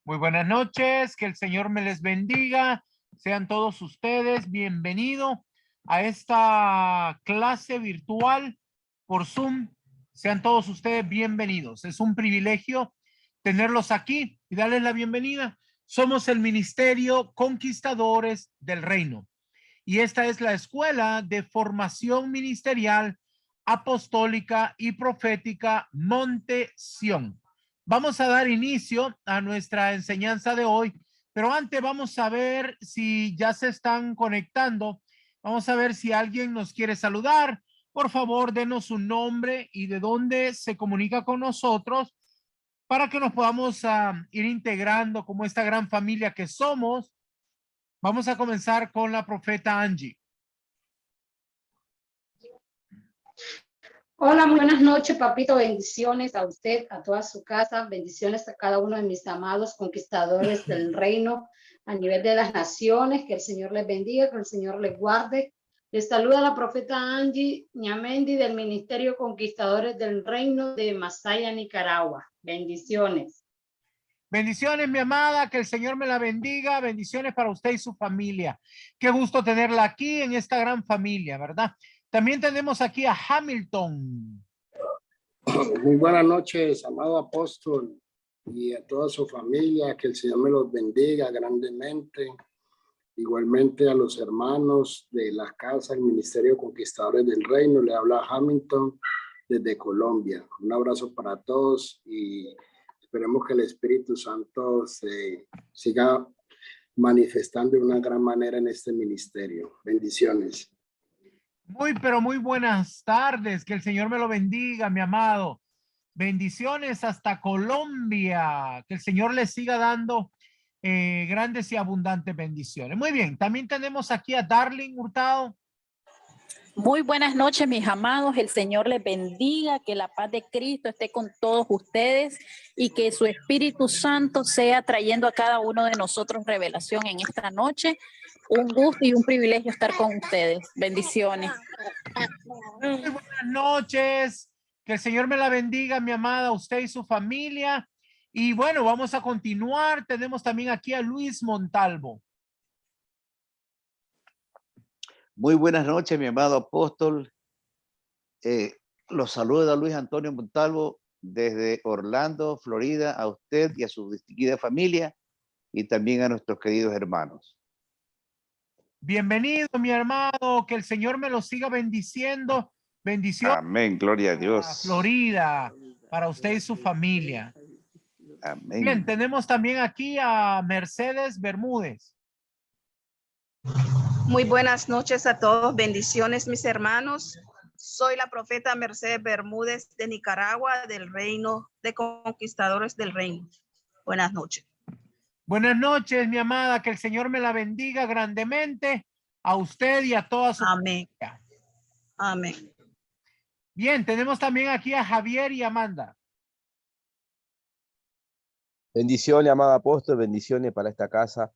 Muy buenas noches, que el Señor me les bendiga. Sean todos ustedes bienvenidos a esta clase virtual por Zoom. Sean todos ustedes bienvenidos. Es un privilegio tenerlos aquí y darles la bienvenida. Somos el Ministerio Conquistadores del Reino y esta es la Escuela de Formación Ministerial Apostólica y Profética Monte Sión. Vamos a dar inicio a nuestra enseñanza de hoy, pero antes vamos a ver si ya se están conectando. Vamos a ver si alguien nos quiere saludar. Por favor, denos su nombre y de dónde se comunica con nosotros para que nos podamos ir integrando como esta gran familia que somos. Vamos a comenzar con la profeta Angie. Hola, muy buenas noches, papito. Bendiciones a usted, a toda su casa. Bendiciones a cada uno de mis amados conquistadores del reino a nivel de las naciones. Que el Señor les bendiga, que el Señor les guarde. Les saluda la profeta Angie Ñamendi del Ministerio Conquistadores del Reino de Masaya, Nicaragua. Bendiciones. Bendiciones, mi amada, que el Señor me la bendiga. Bendiciones para usted y su familia. Qué gusto tenerla aquí en esta gran familia, ¿verdad? También tenemos aquí a Hamilton. Muy buenas noches, amado apóstol, y a toda su familia. Que el Señor me los bendiga grandemente. Igualmente a los hermanos de la casa, el Ministerio Conquistadores del Reino. Le habla Hamilton desde Colombia. Un abrazo para todos y esperemos que el Espíritu Santo se siga manifestando de una gran manera en este ministerio. Bendiciones. Pero muy buenas tardes. Que el Señor me lo bendiga, mi amado. Bendiciones hasta Colombia. Que el Señor les siga dando grandes y abundantes bendiciones. Muy bien. También tenemos aquí a Darling Hurtado. Muy buenas noches, mis amados. El Señor les bendiga, que la paz de Cristo esté con todos ustedes y que su Espíritu Santo sea trayendo a cada uno de nosotros revelación en esta noche. Un gusto y un privilegio estar con ustedes. Bendiciones. Muy buenas noches. Que el Señor me la bendiga, mi amada, usted y su familia. Y bueno, vamos a continuar. Tenemos también aquí a Luis Montalvo. Muy buenas noches, mi amado apóstol. Los saluda Luis Antonio Montalvo desde Orlando, Florida, a usted y a su distinguida familia y también a nuestros queridos hermanos. Bienvenido, mi hermano, que el Señor me lo siga bendiciendo. Bendiciones. Amén, gloria a Dios. Florida, para usted y su familia. Amén. Bien, tenemos también aquí a Mercedes Bermúdez. Muy buenas noches a todos. Bendiciones, mis hermanos. Soy la profeta Mercedes Bermúdez de Nicaragua, del Reino de Conquistadores del Reino. Buenas noches. Buenas noches, mi amada, que el Señor me la bendiga grandemente a usted y a toda su Amén. familia. Amén. Bien, tenemos también aquí a Javier y Amanda. Bendiciones, amado apóstol, bendiciones para esta casa.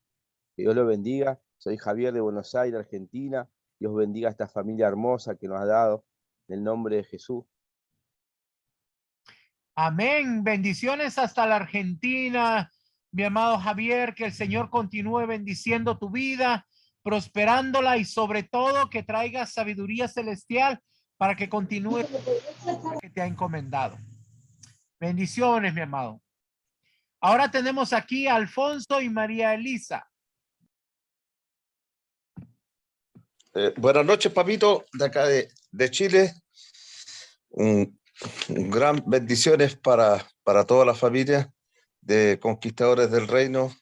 Que Dios lo bendiga. Soy Javier de Buenos Aires, Argentina. Dios bendiga a esta familia hermosa que nos ha dado en el nombre de Jesús. Amén. Bendiciones hasta la Argentina, mi amado Javier, que el Señor continúe bendiciendo tu vida, prosperándola y sobre todo que traiga sabiduría celestial para que continúe lo que te ha encomendado. Bendiciones, mi amado. Ahora tenemos aquí a Alfonso y María Elisa. Buenas noches, papito, de acá de Chile. Gran bendiciones para toda la familia de Conquistadores del Reino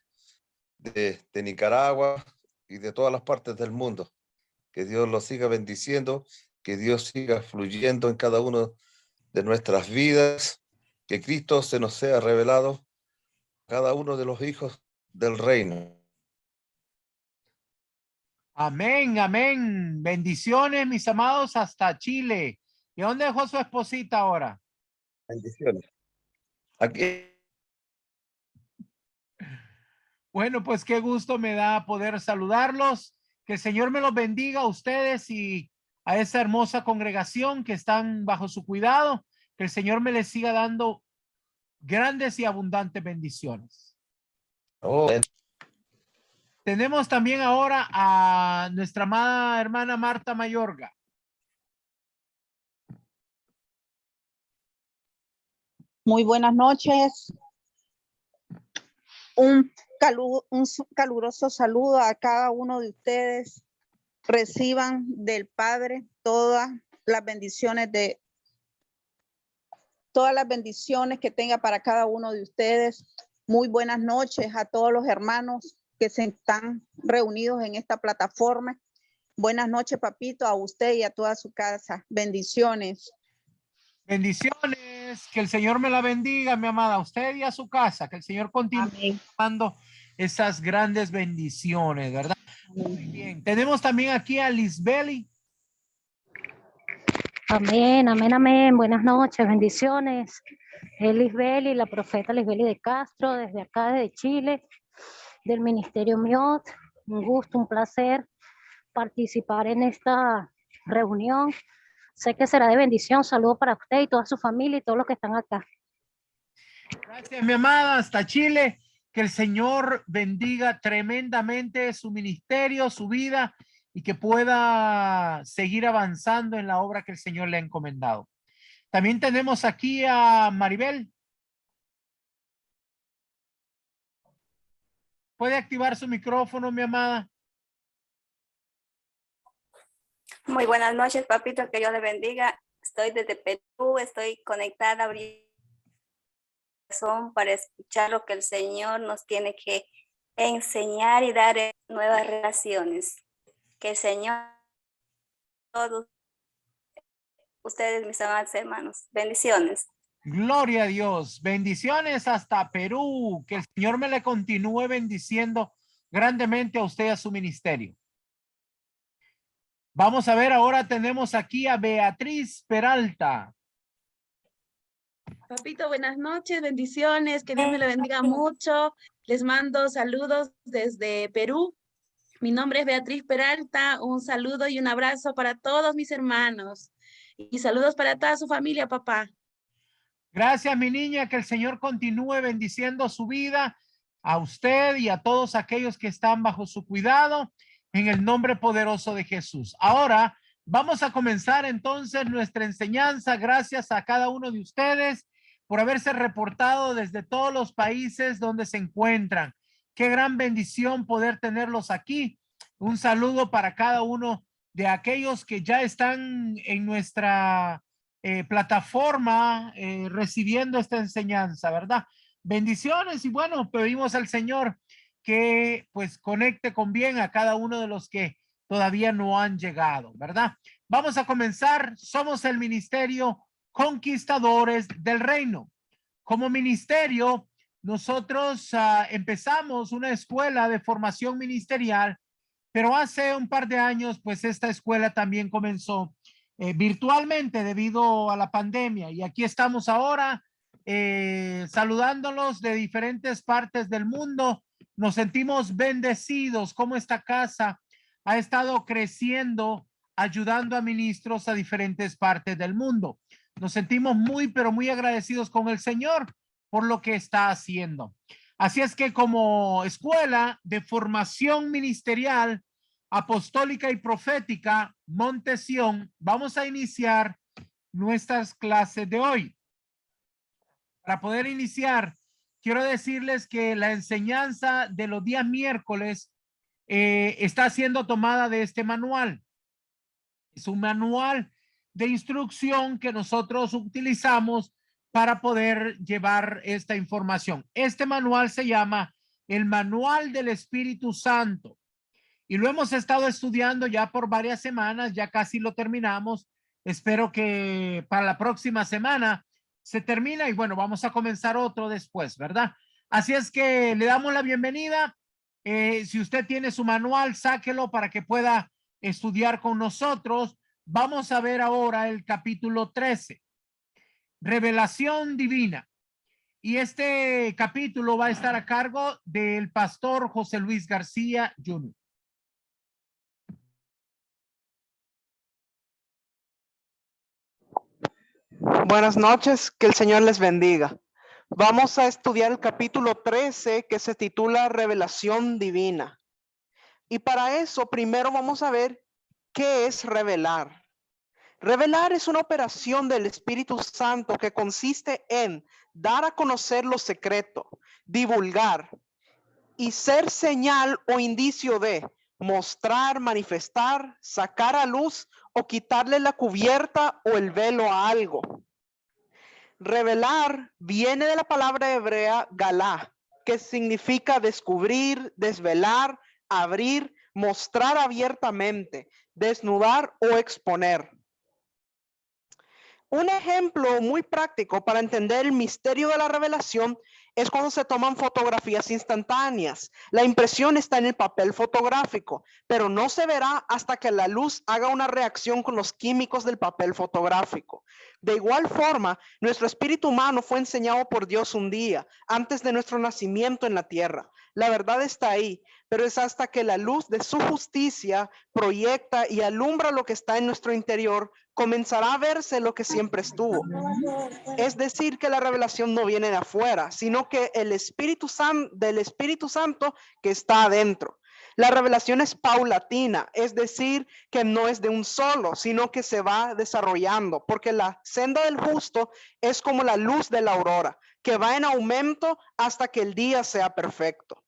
de Nicaragua y de todas las partes del mundo. Que Dios los siga bendiciendo, que Dios siga fluyendo en cada uno de nuestras vidas, que Cristo se nos sea revelado a cada uno de los hijos del reino. Amén, amén. Bendiciones, mis amados, hasta Chile. ¿Y dónde dejó su esposita ahora? Bendiciones. Aquí. Bueno, pues qué gusto me da poder saludarlos. Que el Señor me los bendiga a ustedes y a esa hermosa congregación que están bajo su cuidado. Que el Señor me les siga dando grandes y abundantes bendiciones. Oh, Tenemos también ahora a nuestra amada hermana Marta Mayorga. Muy buenas noches. Un caluroso saludo a cada uno de ustedes. Reciban del Padre todas las bendiciones que tenga para cada uno de ustedes. Muy buenas noches a todos los hermanos que se están reunidos en esta plataforma. Buenas noches, papito, a usted y a toda su casa. Bendiciones. Bendiciones, que el Señor me la bendiga, mi amada, a usted y a su casa, que el Señor continúe dando esas grandes bendiciones, ¿verdad? Muy bien, tenemos también aquí a Lisbeli. Amén, amén, amén. Buenas noches, bendiciones. Es Lisbeli, la profeta Lisbeli de Castro, desde acá, desde Chile, del Ministerio MIOT. Un gusto, un placer participar en esta reunión. Sé que será de bendición. Saludos para usted y toda su familia y todos los que están acá. Gracias, mi amada, hasta Chile. Que el Señor bendiga tremendamente su ministerio, su vida, y que pueda seguir avanzando en la obra que el Señor le ha encomendado. También tenemos aquí a Maribel. ¿Puede activar su micrófono, mi amada? Muy buenas noches, papito, que Dios le bendiga. Estoy desde Perú, estoy conectada ahorita para escuchar lo que el Señor nos tiene que enseñar y dar nuevas relaciones. Que el Señor, todos ustedes, mis amados hermanos, bendiciones. Gloria a Dios, bendiciones hasta Perú, que el Señor me le continúe bendiciendo grandemente a usted y a su ministerio. Vamos a ver, ahora tenemos aquí a Beatriz Peralta. Papito, buenas noches, bendiciones, que Dios me le bendiga mucho. Les mando saludos desde Perú. Mi nombre es Beatriz Peralta, un saludo y un abrazo para todos mis hermanos. Y saludos para toda su familia, papá. Gracias, mi niña, que el Señor continúe bendiciendo su vida, a usted y a todos aquellos que están bajo su cuidado, en el nombre poderoso de Jesús. Ahora vamos a comenzar entonces nuestra enseñanza. Gracias a cada uno de ustedes por haberse reportado desde todos los países donde se encuentran. Qué gran bendición poder tenerlos aquí. Un saludo para cada uno de aquellos que ya están en nuestra plataforma recibiendo esta enseñanza, ¿verdad? Bendiciones y bueno, pedimos al Señor que pues conecte con bien a cada uno de los que todavía no han llegado, ¿verdad? Vamos a comenzar. Somos el Ministerio Conquistadores del Reino. Como ministerio, nosotros empezamos una escuela de formación ministerial, pero hace un par de años, pues esta escuela también comenzó virtualmente debido a la pandemia. Y aquí estamos ahora saludándolos de diferentes partes del mundo. Nos sentimos bendecidos como esta casa ha estado creciendo, ayudando a ministros a diferentes partes del mundo. Nos sentimos muy, pero muy agradecidos con el Señor por lo que está haciendo. Así es que como escuela de formación ministerial, apostólica y profética, Monte Sión, vamos a iniciar nuestras clases de hoy. Para poder iniciar, quiero decirles que la enseñanza de los días miércoles está siendo tomada de este manual. Es un manual de instrucción que nosotros utilizamos para poder llevar esta información. Este manual se llama el Manual del Espíritu Santo y lo hemos estado estudiando ya por varias semanas, ya casi lo terminamos. Espero que para la próxima semana se termina y bueno, vamos a comenzar otro después, ¿verdad? Así es que le damos la bienvenida. Si usted tiene su manual, sáquelo para que pueda estudiar con nosotros. Vamos a ver ahora el capítulo 13, Revelación Divina. Y este capítulo va a estar a cargo del pastor José Luis García Jr. Buenas noches, que el Señor les bendiga. Vamos a estudiar el capítulo 13 que se titula Revelación Divina. Y para eso primero vamos a ver qué es revelar. Revelar es una operación del Espíritu Santo que consiste en dar a conocer lo secreto, divulgar y ser señal o indicio de mostrar, manifestar, sacar a luz o quitarle la cubierta o el velo a algo. Revelar viene de la palabra hebrea galá, que significa descubrir, desvelar, abrir, mostrar abiertamente, desnudar o exponer. Un ejemplo muy práctico para entender el misterio de la revelación es cuando se toman fotografías instantáneas. La impresión está en el papel fotográfico, pero no se verá hasta que la luz haga una reacción con los químicos del papel fotográfico. De igual forma, nuestro espíritu humano fue enseñado por Dios un día, antes de nuestro nacimiento en la tierra. La verdad está ahí, pero es hasta que la luz de su justicia proyecta y alumbra lo que está en nuestro interior, comenzará a verse lo que siempre estuvo. Es decir, que la revelación no viene de afuera, sino que del Espíritu Santo que está adentro. La revelación es paulatina, es decir, que no es de un solo, sino que se va desarrollando, porque la senda del justo es como la luz de la aurora, que va en aumento hasta que el día sea perfecto.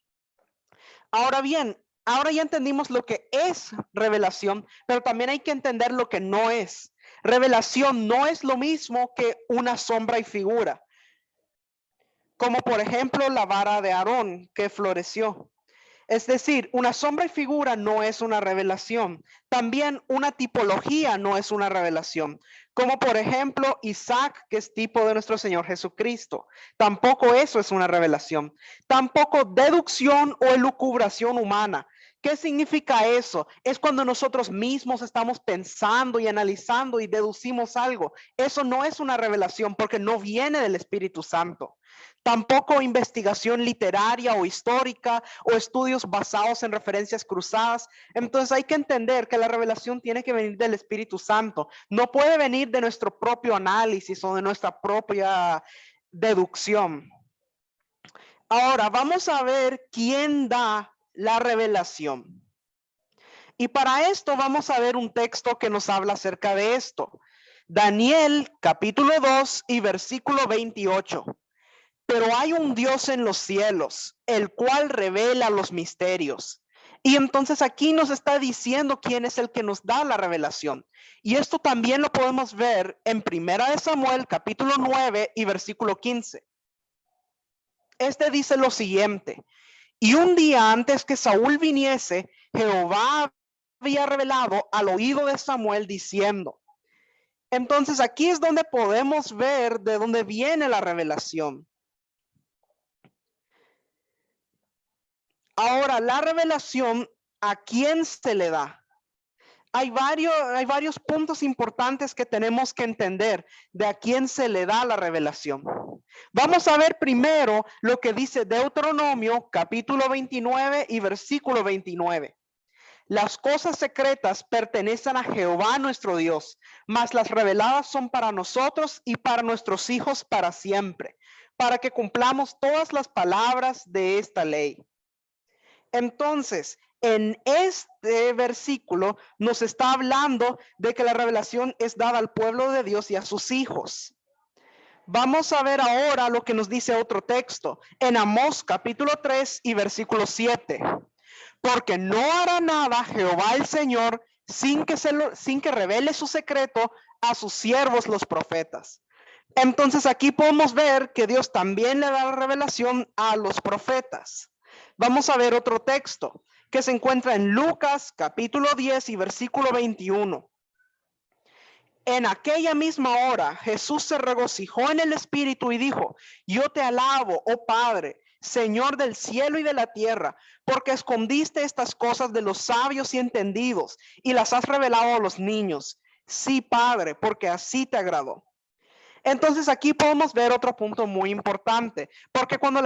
Ahora bien, ahora ya entendimos lo que es revelación, pero también hay que entender lo que no es. Revelación no es lo mismo que una sombra y figura, como por ejemplo la vara de Aarón que floreció. Es decir, una sombra y figura no es una revelación. También una tipología no es una revelación, como por ejemplo Isaac, que es tipo de nuestro Señor Jesucristo. Tampoco eso es una revelación. Tampoco deducción o elucubración humana. ¿Qué significa eso? Es cuando nosotros mismos estamos pensando y analizando y deducimos algo. Eso no es una revelación porque no viene del Espíritu Santo. Tampoco investigación literaria o histórica o estudios basados en referencias cruzadas. Entonces hay que entender que la revelación tiene que venir del Espíritu Santo. No puede venir de nuestro propio análisis o de nuestra propia deducción. Ahora vamos a ver quién da la revelación. Y para esto vamos a ver un texto que nos habla acerca de esto. Daniel capítulo 2 y versículo 28. Pero hay un Dios en los cielos, el cual revela los misterios. Y entonces aquí nos está diciendo quién es el que nos da la revelación. Y esto también lo podemos ver en Primera de Samuel capítulo 9 y versículo 15. Este dice lo siguiente: y un día antes que Saúl viniese, Jehová había revelado al oído de Samuel diciendo. Entonces aquí es donde podemos ver de dónde viene la revelación. Ahora, la revelación, ¿a quién se le da? Hay varios puntos importantes que tenemos que entender de a quién se le da la revelación. Vamos a ver primero lo que dice Deuteronomio capítulo 29 y versículo 29. Las cosas secretas pertenecen a Jehová nuestro Dios, mas las reveladas son para nosotros y para nuestros hijos para siempre, para que cumplamos todas las palabras de esta ley. Entonces, en este versículo nos está hablando de que la revelación es dada al pueblo de Dios y a sus hijos. Vamos a ver ahora lo que nos dice otro texto en Amós capítulo 3 y versículo 7. Porque no hará nada Jehová el Señor sin que revele su secreto a sus siervos los profetas. Entonces aquí podemos ver que Dios también le da la revelación a los profetas. Vamos a ver otro texto que se encuentra en Lucas capítulo 10 y versículo 21. En aquella misma hora Jesús se regocijó en el Espíritu y dijo: yo te alabo, oh Padre, Señor del cielo y de la tierra, porque escondiste estas cosas de los sabios y entendidos y las has revelado a los niños. Sí, Padre, porque así te agradó. Entonces aquí podemos ver otro punto muy importante, porque cuando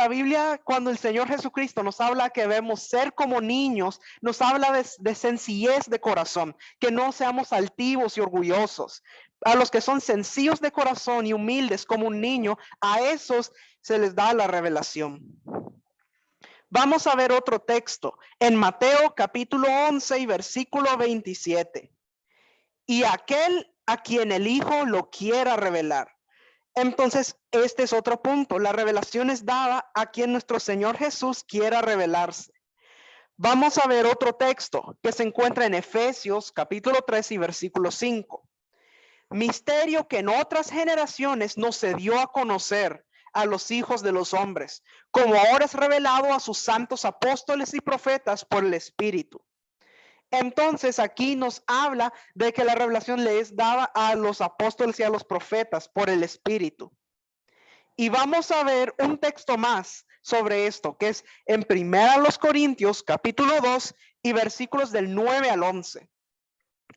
el Señor Jesucristo nos habla que debemos ser como niños, nos habla de sencillez de corazón, que no seamos altivos y orgullosos. A los que son sencillos de corazón y humildes como un niño, a esos se les da la revelación. Vamos a ver otro texto en Mateo capítulo 11 y versículo 27. Y aquel a quien el Hijo lo quiera revelar. Entonces, este es otro punto. La revelación es dada a quien nuestro Señor Jesús quiera revelarse. Vamos a ver otro texto que se encuentra en Efesios capítulo 3 y versículo 5. Misterio que en otras generaciones no se dio a conocer a los hijos de los hombres, como ahora es revelado a sus santos apóstoles y profetas por el Espíritu. Entonces aquí nos habla de que la revelación le es dada a los apóstoles y a los profetas por el Espíritu. Y vamos a ver un texto más sobre esto, que es en 1 Corintios capítulo 2 y versículos del 9 al 11.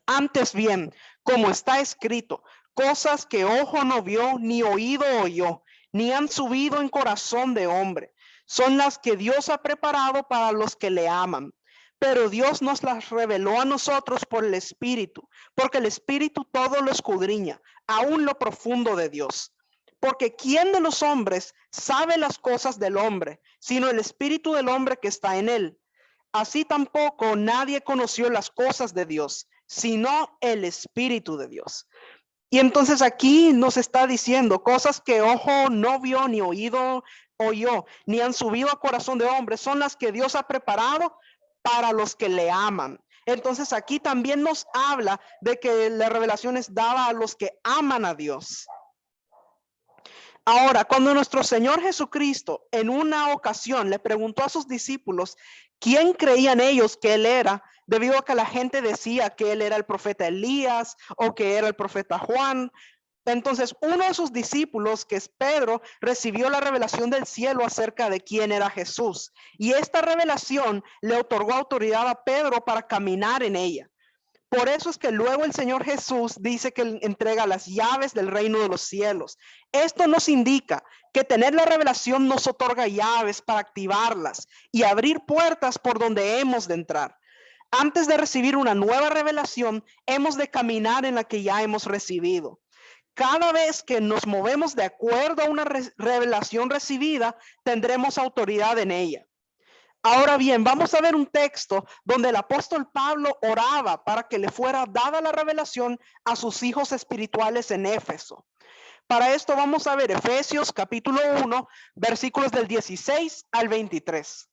Antes bien, como está escrito, cosas que ojo no vio, ni oído oyó, ni han subido en corazón de hombre, son las que Dios ha preparado para los que le aman. Pero Dios nos las reveló a nosotros por el Espíritu, porque el Espíritu todo lo escudriña, aún lo profundo de Dios. Porque ¿quién de los hombres sabe las cosas del hombre, sino el Espíritu del hombre que está en él? Así tampoco nadie conoció las cosas de Dios, sino el Espíritu de Dios. Y entonces aquí nos está diciendo cosas que ojo no vio, ni oído oyó, ni han subido a corazón de hombre, son las que Dios ha preparado para los que le aman. Entonces aquí también nos habla de que la revelación es dada a los que aman a Dios. Ahora, cuando nuestro Señor Jesucristo en una ocasión le preguntó a sus discípulos quién creían ellos que él era, debido a que la gente decía que él era el profeta Elías o que era el profeta Juan. Entonces, uno de sus discípulos, que es Pedro, recibió la revelación del cielo acerca de quién era Jesús. Y esta revelación le otorgó autoridad a Pedro para caminar en ella. Por eso es que luego el Señor Jesús dice que entrega las llaves del reino de los cielos. Esto nos indica que tener la revelación nos otorga llaves para activarlas y abrir puertas por donde hemos de entrar. Antes de recibir una nueva revelación, hemos de caminar en la que ya hemos recibido. Cada vez que nos movemos de acuerdo a una revelación recibida, tendremos autoridad en ella. Ahora bien, vamos a ver un texto donde el apóstol Pablo oraba para que le fuera dada la revelación a sus hijos espirituales en Éfeso. Para esto vamos a ver Efesios capítulo 1, versículos del 16 al 23.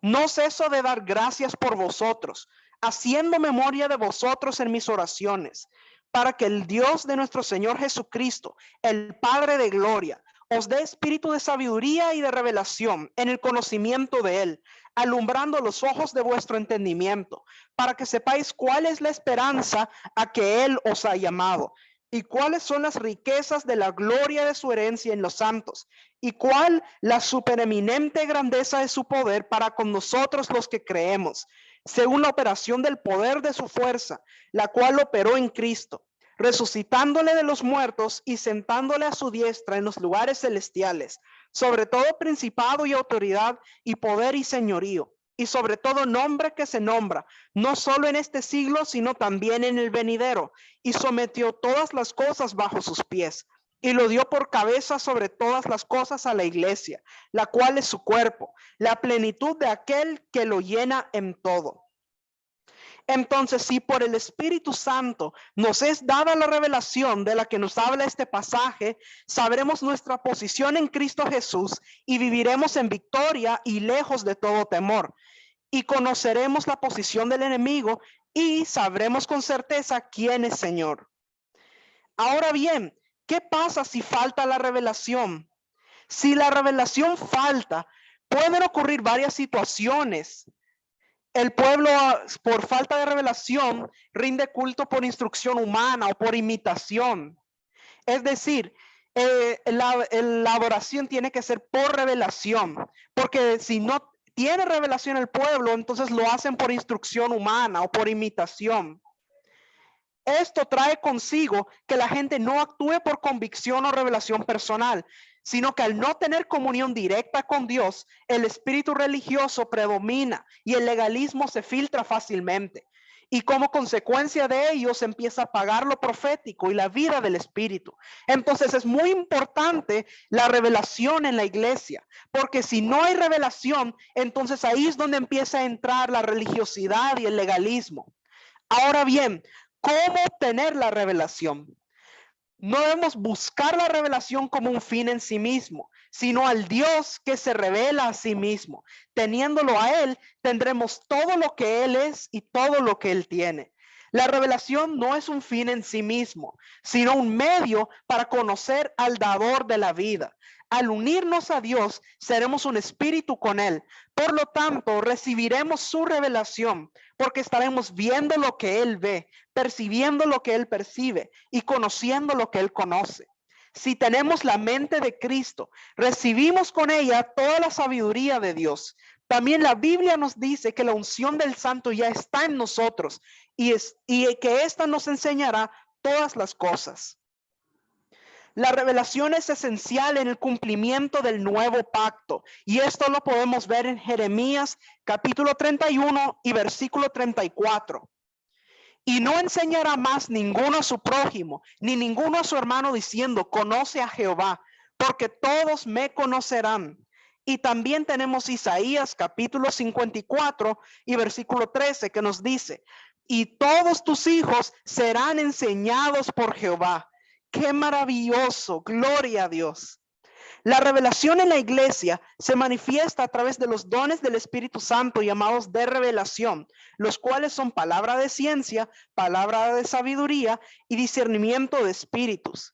No ceso de dar gracias por vosotros, haciendo memoria de vosotros en mis oraciones, para que el Dios de nuestro Señor Jesucristo, el Padre de gloria, os dé espíritu de sabiduría y de revelación en el conocimiento de él, alumbrando los ojos de vuestro entendimiento, para que sepáis cuál es la esperanza a que él os ha llamado, y cuáles son las riquezas de la gloria de su herencia en los santos, y cuál la supereminente grandeza de su poder para con nosotros los que creemos, según la operación del poder de su fuerza, la cual operó en Cristo, resucitándole de los muertos y sentándole a su diestra en los lugares celestiales, sobre todo principado y autoridad y poder y señorío, y sobre todo nombre que se nombra, no solo en este siglo, sino también en el venidero, y sometió todas las cosas bajo sus pies, y lo dio por cabeza sobre todas las cosas a la iglesia, la cual es su cuerpo, la plenitud de aquel que lo llena en todo. Entonces, si por el Espíritu Santo nos es dada la revelación de la que nos habla este pasaje, sabremos nuestra posición en Cristo Jesús y viviremos en victoria y lejos de todo temor. Y conoceremos la posición del enemigo y sabremos con certeza quién es Señor. Ahora bien, ¿qué pasa si falta la revelación? Si la revelación falta, pueden ocurrir varias situaciones. El pueblo, por falta de revelación, rinde culto por instrucción humana o por imitación. Es decir, la adoración tiene que ser por revelación, porque si no tiene revelación el pueblo, entonces lo hacen por instrucción humana o por imitación. Esto trae consigo que la gente no actúe por convicción o revelación personal, sino que al no tener comunión directa con Dios, el espíritu religioso predomina y el legalismo se filtra fácilmente. y como consecuencia de ello se empieza a apagar lo profético y la vida del Espíritu. Entonces es muy importante la revelación en la iglesia, porque si no hay revelación, entonces ahí es donde empieza a entrar la religiosidad y el legalismo. Ahora bien, ¿cómo obtener la revelación? No debemos buscar la revelación como un fin en sí mismo, sino al Dios que se revela a sí mismo. Teniéndolo a Él, tendremos todo lo que Él es y todo lo que Él tiene. La revelación no es un fin en sí mismo, sino un medio para conocer al dador de la vida. Al unirnos a Dios, seremos un espíritu con Él. Por lo tanto, recibiremos su revelación, porque estaremos viendo lo que Él ve, percibiendo lo que Él percibe y conociendo lo que Él conoce. Si tenemos la mente de Cristo, recibimos con ella toda la sabiduría de Dios. También la Biblia nos dice que la unción del Santo ya está en nosotros y que ésta nos enseñará todas las cosas. La revelación es esencial en el cumplimiento del nuevo pacto, y esto lo podemos ver en Jeremías capítulo 31 y versículo 34. Y no enseñará más ninguno a su prójimo, ni ninguno a su hermano diciendo, conoce a Jehová, porque todos me conocerán. Y también tenemos Isaías capítulo 54 y versículo 13 que nos dice, y todos tus hijos serán enseñados por Jehová. ¡Qué maravilloso! Gloria a Dios. La revelación en la iglesia se manifiesta a través de los dones del Espíritu Santo llamados de revelación, los cuales son palabra de ciencia, palabra de sabiduría y discernimiento de espíritus.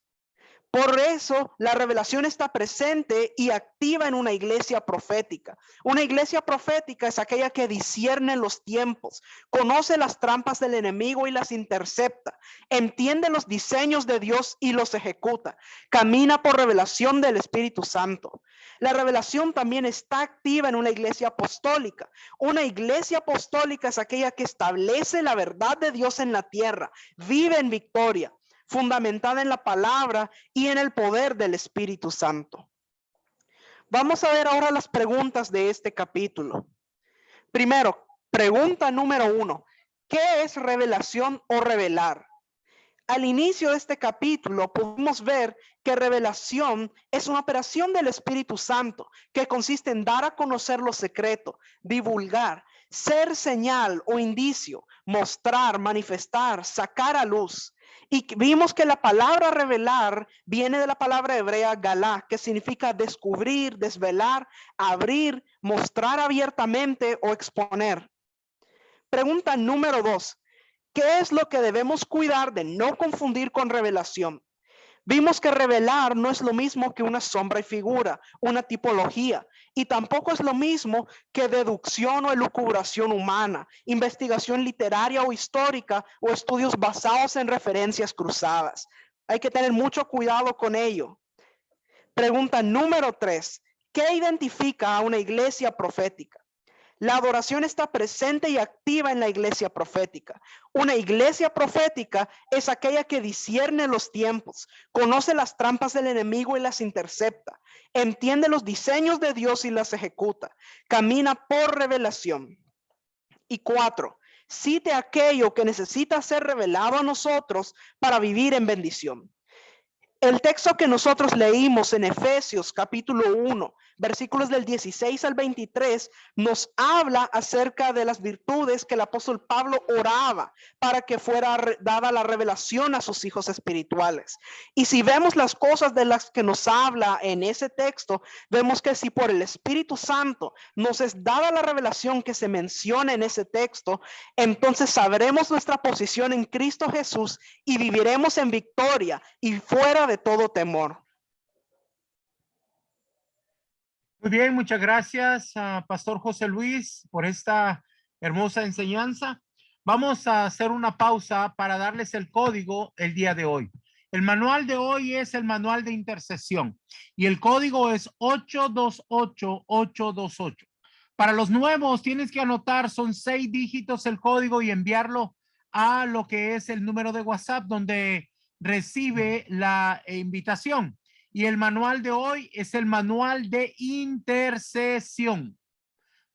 Por eso la revelación está presente y activa en una iglesia profética. Una iglesia profética es aquella que discierne los tiempos, conoce las trampas del enemigo y las intercepta, entiende los diseños de Dios y los ejecuta, camina por revelación del Espíritu Santo. La revelación también está activa en una iglesia apostólica. Una iglesia apostólica es aquella que establece la verdad de Dios en la tierra, vive en victoria, fundamentada en la palabra y en el poder del Espíritu Santo. Vamos a ver ahora las preguntas de este capítulo. Primero, pregunta número 1. ¿Qué es revelación o revelar? Al inicio de este capítulo pudimos ver que revelación es una operación del Espíritu Santo que consiste en dar a conocer lo secreto, divulgar, ser señal o indicio, mostrar, manifestar, sacar a luz. Y vimos que la palabra revelar viene de la palabra hebrea galá, que significa descubrir, desvelar, abrir, mostrar abiertamente o exponer. Pregunta número 2. ¿Qué es lo que debemos cuidar de no confundir con revelación? Vimos que revelar no es lo mismo que una sombra y figura, una tipología, y tampoco es lo mismo que deducción o elucubración humana, investigación literaria o histórica o estudios basados en referencias cruzadas. Hay que tener mucho cuidado con ello. Pregunta número 3. ¿Qué identifica a una iglesia profética? La adoración está presente y activa en la iglesia profética. Una iglesia profética es aquella que discierne los tiempos, conoce las trampas del enemigo y las intercepta, entiende los diseños de Dios y las ejecuta, camina por revelación. Y 4, cite aquello que necesita ser revelado a nosotros para vivir en bendición. El texto que nosotros leímos en Efesios capítulo 1, versículos del 16 al 23, nos habla acerca de las virtudes que el apóstol Pablo oraba para que fuera dada la revelación a sus hijos espirituales. Y si vemos las cosas de las que nos habla en ese texto, vemos que si por el Espíritu Santo nos es dada la revelación que se menciona en ese texto, entonces sabremos nuestra posición en Cristo Jesús y viviremos en victoria y fuera de todo temor. Muy bien, muchas gracias, Pastor José Luis, por esta hermosa enseñanza. Vamos a hacer una pausa para darles el código el día de hoy. El manual de hoy es el manual de intercesión y el código es 828828. Para los nuevos tienes que anotar, son 6 dígitos el código y enviarlo a lo que es el número de WhatsApp donde recibe la invitación. Y el manual de hoy es el manual de intercesión.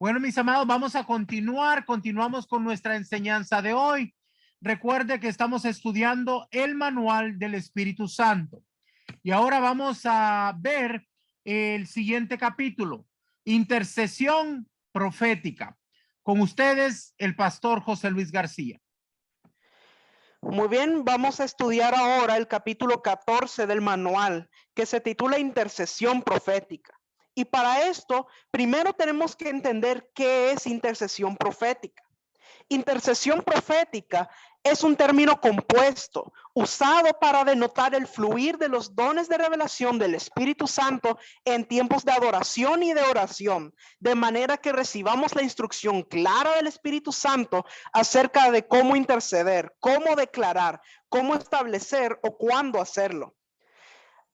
Bueno, mis amados, vamos a continuar. Continuamos con nuestra enseñanza de hoy. Recuerde que estamos estudiando el manual del Espíritu Santo. Y ahora vamos a ver el siguiente capítulo, intercesión profética. Con ustedes, el pastor José Luis García. Muy bien, vamos a estudiar ahora el capítulo 14 del manual, que se titula Intercesión profética. Y para esto, primero tenemos que entender qué es intercesión profética. Intercesión profética es un término compuesto usado para denotar el fluir de los dones de revelación del Espíritu Santo en tiempos de adoración y de oración, de manera que recibamos la instrucción clara del Espíritu Santo acerca de cómo interceder, cómo declarar, cómo establecer o cuándo hacerlo.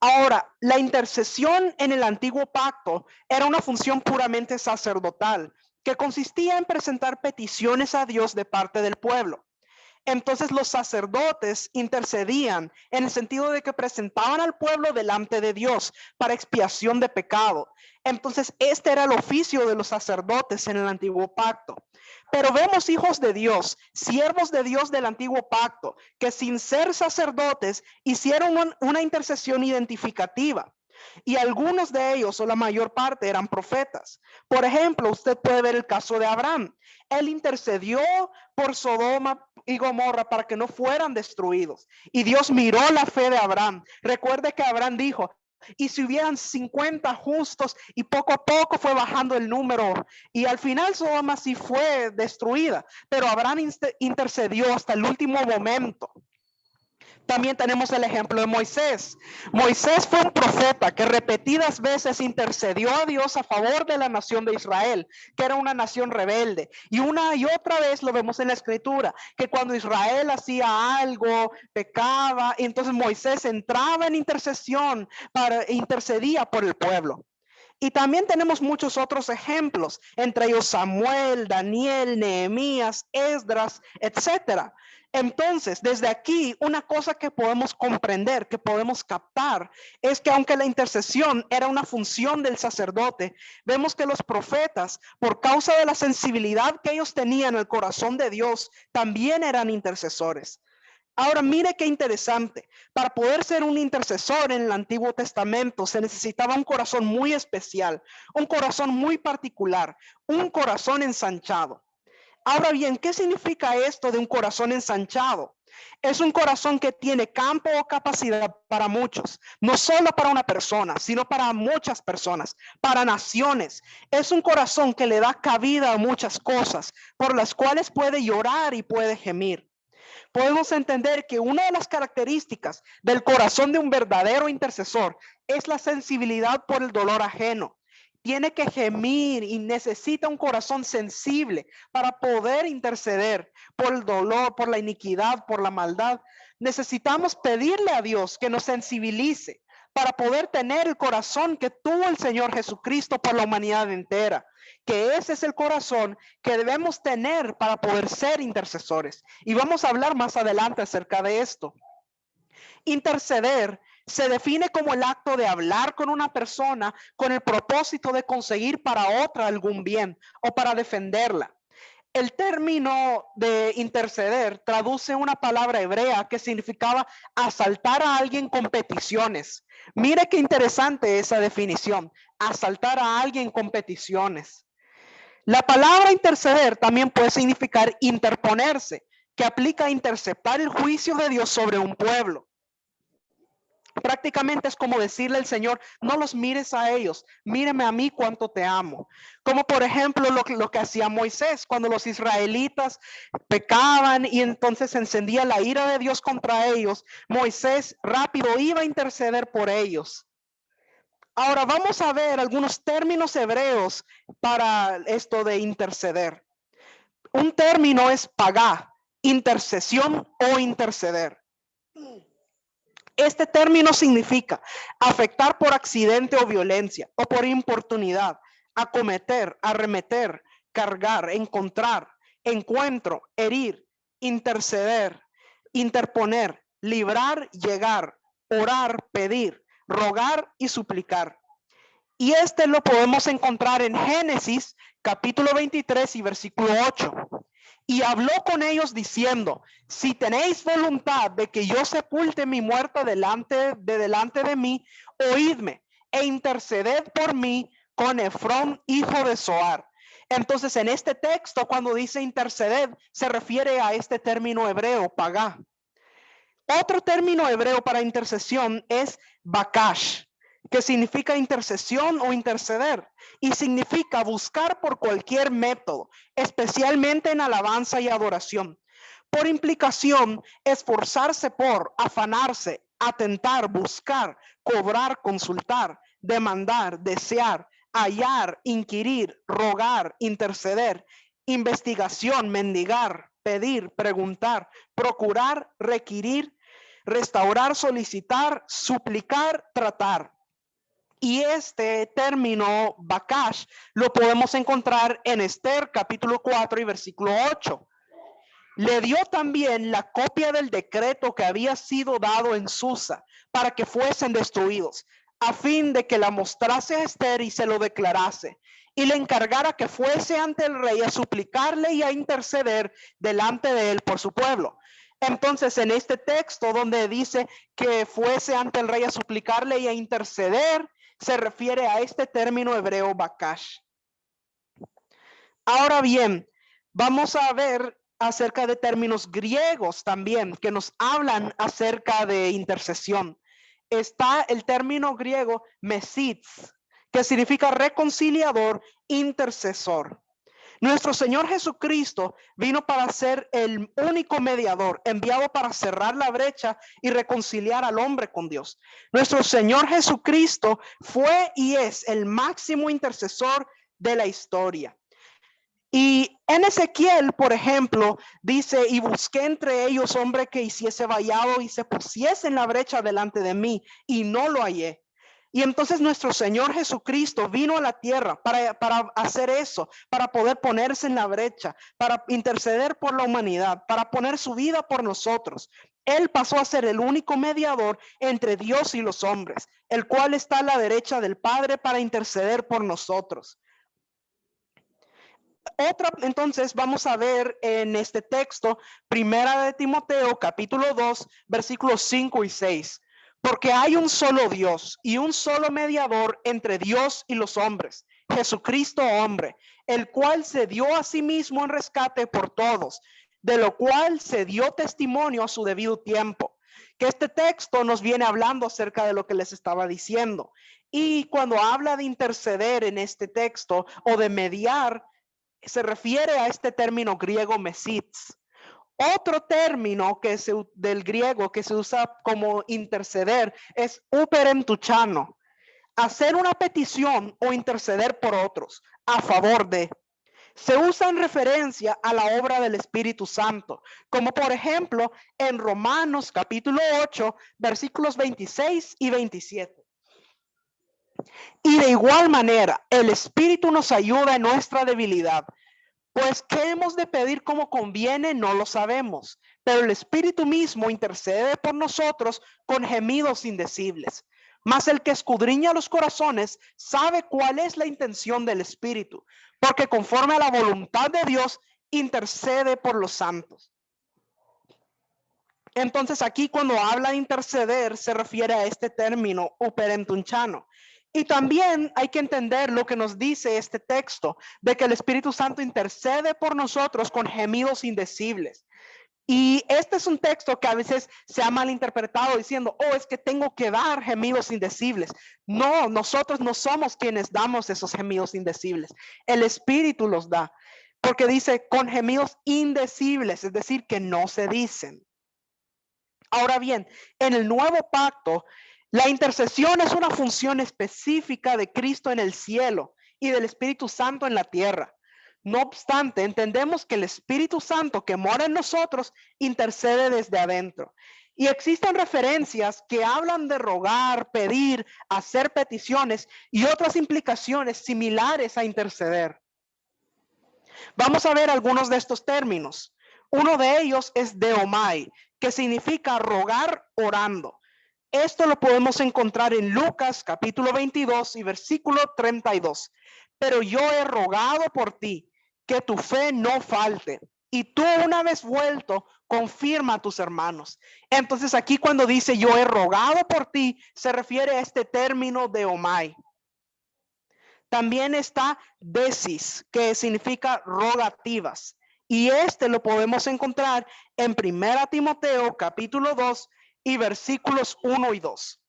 Ahora, la intercesión en el antiguo pacto era una función puramente sacerdotal, que consistía en presentar peticiones a Dios de parte del pueblo. Entonces los sacerdotes intercedían en el sentido de que presentaban al pueblo delante de Dios para expiación de pecado. Entonces este era el oficio de los sacerdotes en el antiguo pacto. Pero vemos hijos de Dios, siervos de Dios del antiguo pacto, que sin ser sacerdotes hicieron una intercesión identificativa. Y algunos de ellos, o la mayor parte, eran profetas. Por ejemplo, usted puede ver el caso de Abraham. Él intercedió por Sodoma y Gomorra para que no fueran destruidos. Y Dios miró la fe de Abraham. Recuerde que Abraham dijo, y si hubieran 50 justos, y poco a poco fue bajando el número. Y al final Sodoma sí fue destruida. Pero Abraham intercedió hasta el último momento. También tenemos el ejemplo de Moisés. Moisés fue un profeta que repetidas veces intercedió a Dios a favor de la nación de Israel, que era una nación rebelde. Y una y otra vez lo vemos en la escritura, que cuando Israel hacía algo, pecaba, entonces Moisés entraba en intercesión, intercedía por el pueblo. Y también tenemos muchos otros ejemplos, entre ellos Samuel, Daniel, Nehemías, Esdras, etcétera. Entonces, desde aquí, una cosa que podemos comprender, que podemos captar, es que aunque la intercesión era una función del sacerdote, vemos que los profetas, por causa de la sensibilidad que ellos tenían al corazón de Dios, también eran intercesores. Ahora, mire qué interesante. Para poder ser un intercesor en el Antiguo Testamento se necesitaba un corazón muy especial, un corazón muy particular, un corazón ensanchado. Ahora bien, ¿qué significa esto de un corazón ensanchado? Es un corazón que tiene campo o capacidad para muchos, no solo para una persona, sino para muchas personas, para naciones. Es un corazón que le da cabida a muchas cosas, por las cuales puede llorar y puede gemir. Podemos entender que una de las características del corazón de un verdadero intercesor es la sensibilidad por el dolor ajeno. Tiene que gemir y necesita un corazón sensible para poder interceder por el dolor, por la iniquidad, por la maldad. Necesitamos pedirle a Dios que nos sensibilice para poder tener el corazón que tuvo el Señor Jesucristo por la humanidad entera. Que ese es el corazón que debemos tener para poder ser intercesores. Y vamos a hablar más adelante acerca de esto. Interceder se define como el acto de hablar con una persona con el propósito de conseguir para otra algún bien o para defenderla. El término de interceder traduce una palabra hebrea que significaba asaltar a alguien con peticiones. Mire qué interesante esa definición, asaltar a alguien con peticiones. La palabra interceder también puede significar interponerse, que aplica a interceptar el juicio de Dios sobre un pueblo. Prácticamente es como decirle al Señor, no los mires a ellos, míreme a mí cuánto te amo. Como por ejemplo lo que hacía Moisés cuando los israelitas pecaban y entonces se encendía la ira de Dios contra ellos. Moisés rápido iba a interceder por ellos. Ahora vamos a ver algunos términos hebreos para esto de interceder. Un término es pagá, intercesión o interceder. Este término significa afectar por accidente o violencia o por importunidad, acometer, arremeter, cargar, encontrar, encuentro, herir, interceder, interponer, librar, llegar, orar, pedir, rogar y suplicar. Y este lo podemos encontrar en Génesis capítulo 23 y versículo 8. Y habló con ellos diciendo, si tenéis voluntad de que yo sepulte mi muerta delante de mí, oídme e interceded por mí con Efrón, hijo de Zoar. Entonces, en este texto, cuando dice interceder, se refiere a este término hebreo, pagá. Otro término hebreo para intercesión es bakash, que significa intercesión o interceder, y significa buscar por cualquier método, especialmente en alabanza y adoración. Por implicación, esforzarse por, afanarse, atentar, buscar, cobrar, consultar, demandar, desear, hallar, inquirir, rogar, interceder, investigación, mendigar, pedir, preguntar, procurar, requerir, restaurar, solicitar, suplicar, tratar. Y este término bakash lo podemos encontrar en Esther capítulo 4 y versículo 8. Le dio también la copia del decreto que había sido dado en Susa para que fuesen destruidos, a fin de que la mostrase a Esther y se lo declarase, y le encargara que fuese ante el rey a suplicarle y a interceder delante de él por su pueblo. Entonces, en este texto donde dice que fuese ante el rey a suplicarle y a interceder, se refiere a este término hebreo bakash. Ahora bien, vamos a ver acerca de términos griegos también que nos hablan acerca de intercesión. Está el término griego mesits, que significa reconciliador, intercesor. Nuestro Señor Jesucristo vino para ser el único mediador, enviado para cerrar la brecha y reconciliar al hombre con Dios. Nuestro Señor Jesucristo fue y es el máximo intercesor de la historia. Y en Ezequiel, por ejemplo, dice, y busqué entre ellos hombre que hiciese vallado y se pusiese en la brecha delante de mí, y no lo hallé. Y entonces nuestro Señor Jesucristo vino a la tierra para hacer eso, para poder ponerse en la brecha, para interceder por la humanidad, para poner su vida por nosotros. Él pasó a ser el único mediador entre Dios y los hombres, el cual está a la derecha del Padre para interceder por nosotros. Entonces vamos a ver en este texto, Primera de Timoteo, capítulo 2, versículos 5 y 6. Porque hay un solo Dios y un solo mediador entre Dios y los hombres, Jesucristo hombre, el cual se dio a sí mismo en rescate por todos, de lo cual se dio testimonio a su debido tiempo. Que este texto nos viene hablando acerca de lo que les estaba diciendo. Y cuando habla de interceder en este texto o de mediar, se refiere a este término griego mesits. Otro término del griego que se usa como interceder es uperentuchano, hacer una petición o interceder por otros a favor de. Se usa en referencia a la obra del Espíritu Santo, como por ejemplo en Romanos capítulo 8, versículos 26 y 27. Y de igual manera, el Espíritu nos ayuda en nuestra debilidad. Pues qué hemos de pedir como conviene, no lo sabemos, pero el Espíritu mismo intercede por nosotros con gemidos indecibles. Mas el que escudriña los corazones sabe cuál es la intención del Espíritu, porque conforme a la voluntad de Dios intercede por los santos. Entonces aquí cuando habla de interceder se refiere a este término uperentunchano. Y también hay que entender lo que nos dice este texto, de que el Espíritu Santo intercede por nosotros con gemidos indecibles. Y este es un texto que a veces se ha malinterpretado diciendo, oh, es que tengo que dar gemidos indecibles. No, nosotros no somos quienes damos esos gemidos indecibles. El Espíritu los da, porque dice con gemidos indecibles, es decir, que no se dicen. Ahora bien, en el nuevo pacto, la intercesión es una función específica de Cristo en el cielo y del Espíritu Santo en la tierra. No obstante, entendemos que el Espíritu Santo que mora en nosotros intercede desde adentro. Y existen referencias que hablan de rogar, pedir, hacer peticiones y otras implicaciones similares a interceder. Vamos a ver algunos de estos términos. Uno de ellos es deomai, que significa rogar orando. Esto lo podemos encontrar en Lucas capítulo 22 y versículo 32. Pero yo he rogado por ti que tu fe no falte. Y tú, una vez vuelto, confirma a tus hermanos. Entonces aquí cuando dice yo he rogado por ti, se refiere a este término de omai. También está desis, que significa rogativas. Y este lo podemos encontrar en 1 Timoteo capítulo 2 y versículos 1 y 2.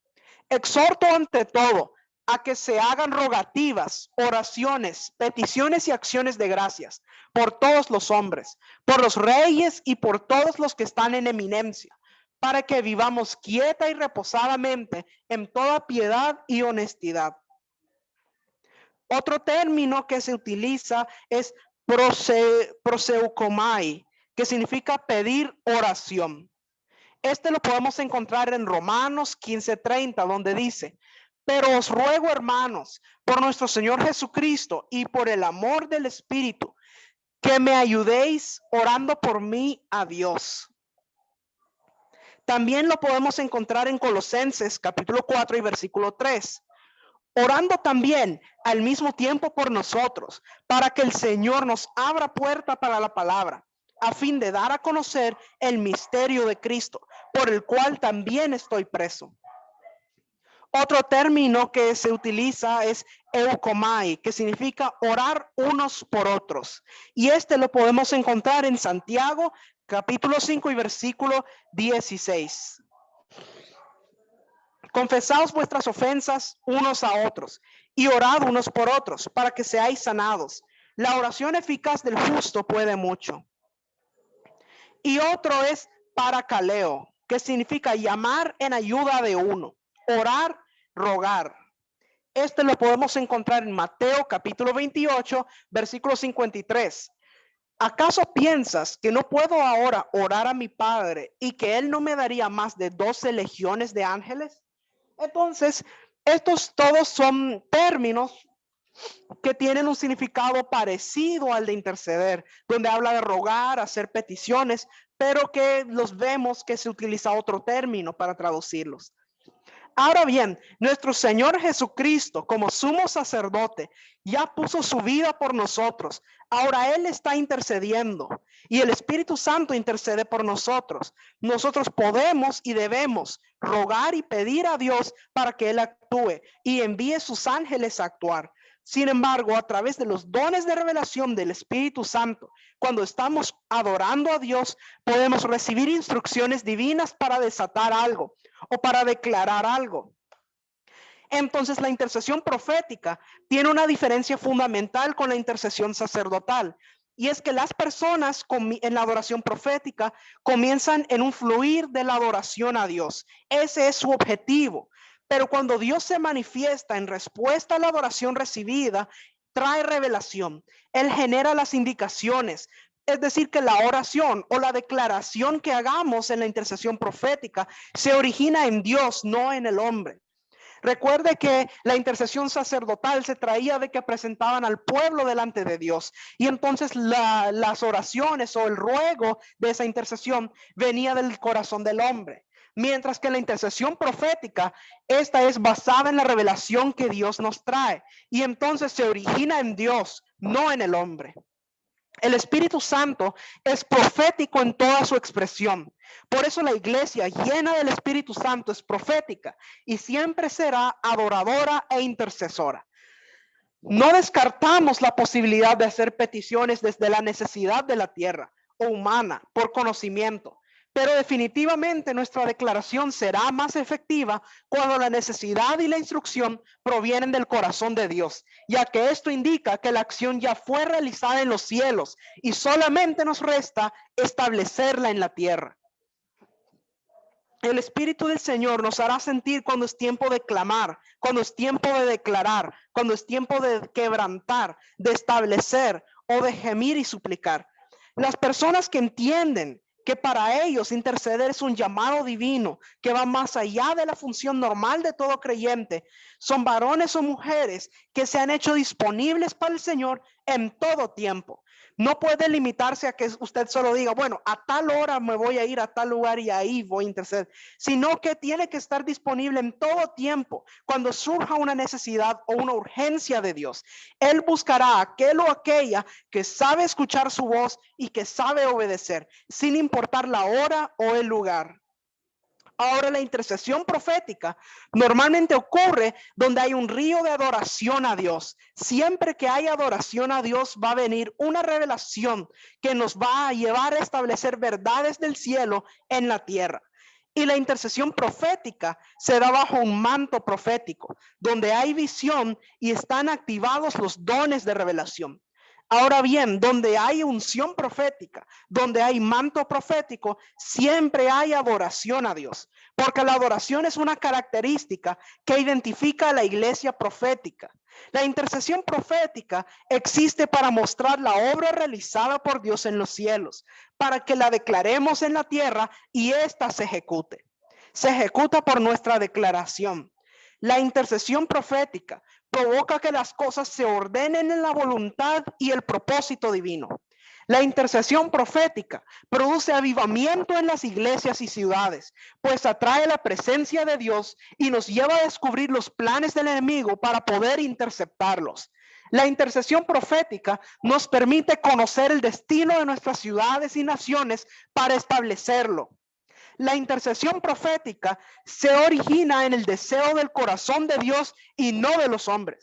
Exhorto ante todo a que se hagan rogativas, oraciones, peticiones y acciones de gracias por todos los hombres, por los reyes y por todos los que están en eminencia, para que vivamos quieta y reposadamente en toda piedad y honestidad. Otro término que se utiliza es proseukomai, que significa pedir oración. Este lo podemos encontrar en Romanos 15:30, donde dice: pero os ruego, hermanos, por nuestro Señor Jesucristo y por el amor del Espíritu, que me ayudéis orando por mí a Dios. También lo podemos encontrar en Colosenses capítulo 4 y versículo 3. Orando también al mismo tiempo por nosotros, para que el Señor nos abra puerta para la palabra, a fin de dar a conocer el misterio de Cristo, por el cual también estoy preso. Otro término que se utiliza es eukomai, que significa orar unos por otros. Y este lo podemos encontrar en Santiago, capítulo 5 y versículo 16. Confesaos vuestras ofensas unos a otros y orad unos por otros para que seáis sanados. La oración eficaz del justo puede mucho. Y otro es parakaleo, que significa llamar en ayuda de uno, orar, rogar. Este lo podemos encontrar en Mateo capítulo 28, versículo 53. ¿Acaso piensas que no puedo ahora orar a mi Padre y que Él no me daría más de 12 legiones de ángeles? Entonces, estos todos son términos que tienen un significado parecido al de interceder, donde habla de rogar, hacer peticiones, pero que los vemos que se utiliza otro término para traducirlos. Ahora bien, nuestro Señor Jesucristo, como sumo sacerdote, ya puso su vida por nosotros. Ahora Él está intercediendo y el Espíritu Santo intercede por nosotros. Nosotros podemos y debemos rogar y pedir a Dios para que Él actúe y envíe sus ángeles a actuar. Sin embargo, a través de los dones de revelación del Espíritu Santo, cuando estamos adorando a Dios, podemos recibir instrucciones divinas para desatar algo o para declarar algo. Entonces, la intercesión profética tiene una diferencia fundamental con la intercesión sacerdotal. Y es que las personas en la adoración profética comienzan en un fluir de la adoración a Dios. Ese es su objetivo. Pero cuando Dios se manifiesta en respuesta a la adoración recibida, trae revelación. Él genera las indicaciones. Es decir, que la oración o la declaración que hagamos en la intercesión profética se origina en Dios, no en el hombre. Recuerde que la intercesión sacerdotal se traía de que presentaban al pueblo delante de Dios. Y entonces las oraciones o el ruego de esa intercesión venía del corazón del hombre. Mientras que la intercesión profética, esta es basada en la revelación que Dios nos trae. Y entonces se origina en Dios, no en el hombre. El Espíritu Santo es profético en toda su expresión. Por eso la iglesia llena del Espíritu Santo es profética y siempre será adoradora e intercesora. No descartamos la posibilidad de hacer peticiones desde la necesidad de la tierra o humana por conocimiento. Pero definitivamente nuestra declaración será más efectiva cuando la necesidad y la instrucción provienen del corazón de Dios, ya que esto indica que la acción ya fue realizada en los cielos y solamente nos resta establecerla en la tierra. El Espíritu del Señor nos hará sentir cuando es tiempo de clamar, cuando es tiempo de declarar, cuando es tiempo de quebrantar, de establecer o de gemir y suplicar. Las personas que entienden que para ellos interceder es un llamado divino que va más allá de la función normal de todo creyente, son varones o mujeres que se han hecho disponibles para el Señor en todo tiempo. No puede limitarse a que usted solo diga, bueno, a tal hora me voy a ir a tal lugar y ahí voy a interceder, sino que tiene que estar disponible en todo tiempo. Cuando surja una necesidad o una urgencia de Dios, Él buscará a aquel o aquella que sabe escuchar su voz y que sabe obedecer, sin importar la hora o el lugar. Ahora, la intercesión profética normalmente ocurre donde hay un río de adoración a Dios. Siempre que hay adoración a Dios va a venir una revelación que nos va a llevar a establecer verdades del cielo en la tierra. Y la intercesión profética se da bajo un manto profético, donde hay visión y están activados los dones de revelación. Ahora bien, donde hay unción profética, donde hay manto profético, siempre hay adoración a Dios, porque la adoración es una característica que identifica a la iglesia profética. La intercesión profética existe para mostrar la obra realizada por Dios en los cielos, para que la declaremos en la tierra y ésta se ejecute. Se ejecuta por nuestra declaración. La intercesión profética provoca que las cosas se ordenen en la voluntad y el propósito divino. La intercesión profética produce avivamiento en las iglesias y ciudades, pues atrae la presencia de Dios y nos lleva a descubrir los planes del enemigo para poder interceptarlos. La intercesión profética nos permite conocer el destino de nuestras ciudades y naciones para establecerlo. La intercesión profética se origina en el deseo del corazón de Dios y no de los hombres.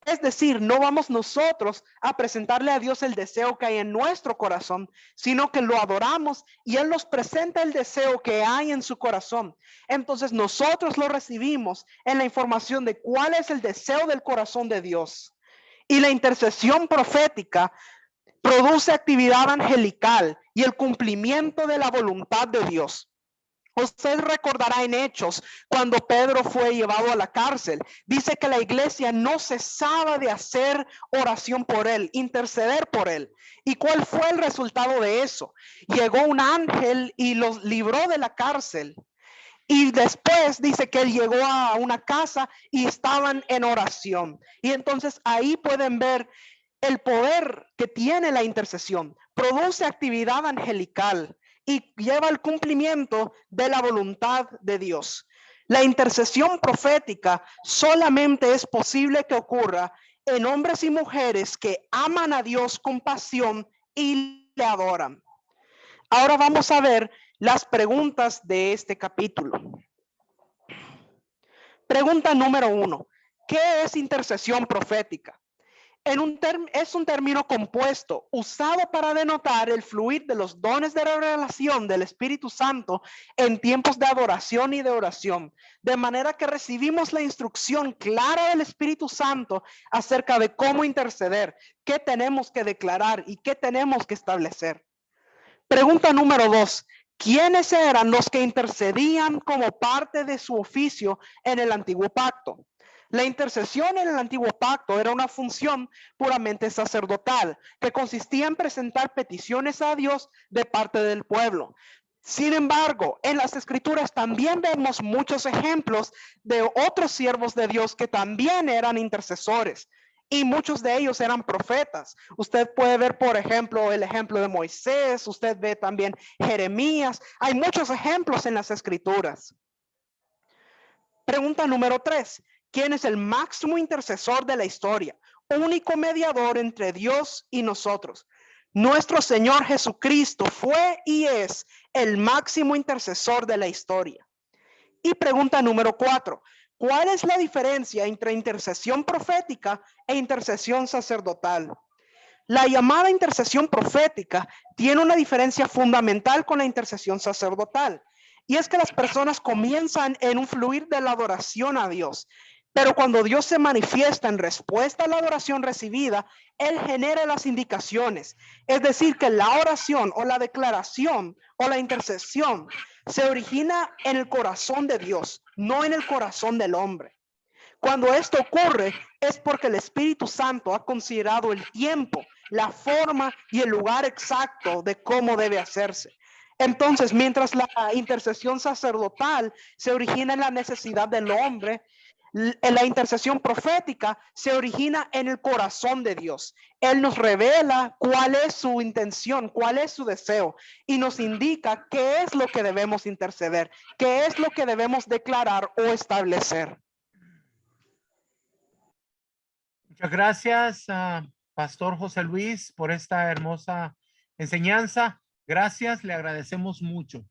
Es decir, no vamos nosotros a presentarle a Dios el deseo que hay en nuestro corazón, sino que lo adoramos y Él nos presenta el deseo que hay en su corazón. Entonces nosotros lo recibimos en la información de cuál es el deseo del corazón de Dios. Y la intercesión profética produce actividad angelical y el cumplimiento de la voluntad de Dios. Usted recordará en Hechos cuando Pedro fue llevado a la cárcel. Dice que la iglesia no cesaba de hacer oración por él, interceder por él. ¿Y cuál fue el resultado de eso? Llegó un ángel y los libró de la cárcel. Y después dice que él llegó a una casa y estaban en oración. Y entonces ahí pueden ver el poder que tiene la intercesión. Produce actividad angelical y lleva al cumplimiento de la voluntad de Dios. La intercesión profética solamente es posible que ocurra en hombres y mujeres que aman a Dios con pasión y le adoran. Ahora vamos a ver las preguntas de este capítulo. Pregunta número 1. ¿Qué es intercesión profética? Es un término compuesto usado para denotar el fluir de los dones de revelación del Espíritu Santo en tiempos de adoración y de oración, de manera que recibimos la instrucción clara del Espíritu Santo acerca de cómo interceder, qué tenemos que declarar y qué tenemos que establecer. Pregunta número 2. ¿Quiénes eran los que intercedían como parte de su oficio en el Antiguo Pacto? La intercesión en el Antiguo Pacto era una función puramente sacerdotal que consistía en presentar peticiones a Dios de parte del pueblo. Sin embargo, en las Escrituras también vemos muchos ejemplos de otros siervos de Dios que también eran intercesores. Y muchos de ellos eran profetas. Usted puede ver, por ejemplo, el ejemplo de Moisés. Usted ve también Jeremías. Hay muchos ejemplos en las Escrituras. Pregunta número 3. ¿Quién es el máximo intercesor de la historia? Único mediador entre Dios y nosotros. Nuestro Señor Jesucristo fue y es el máximo intercesor de la historia. Y pregunta número 4. ¿Cuál es la diferencia entre intercesión profética e intercesión sacerdotal? La llamada intercesión profética tiene una diferencia fundamental con la intercesión sacerdotal. Y es que las personas comienzan en un fluir de la adoración a Dios. Pero cuando Dios se manifiesta en respuesta a la adoración recibida, Él genera las indicaciones. Es decir, que la oración o la declaración o la intercesión se origina en el corazón de Dios, no en el corazón del hombre. Cuando esto ocurre es porque el Espíritu Santo ha considerado el tiempo, la forma y el lugar exacto de cómo debe hacerse. Entonces, mientras la intercesión sacerdotal se origina en la necesidad del hombre, La intercesión profética se origina en el corazón de Dios. Él nos revela cuál es su intención, cuál es su deseo y nos indica qué es lo que debemos interceder, qué es lo que debemos declarar o establecer. Muchas gracias, Pastor José Luis, por esta hermosa enseñanza. Gracias, le agradecemos mucho.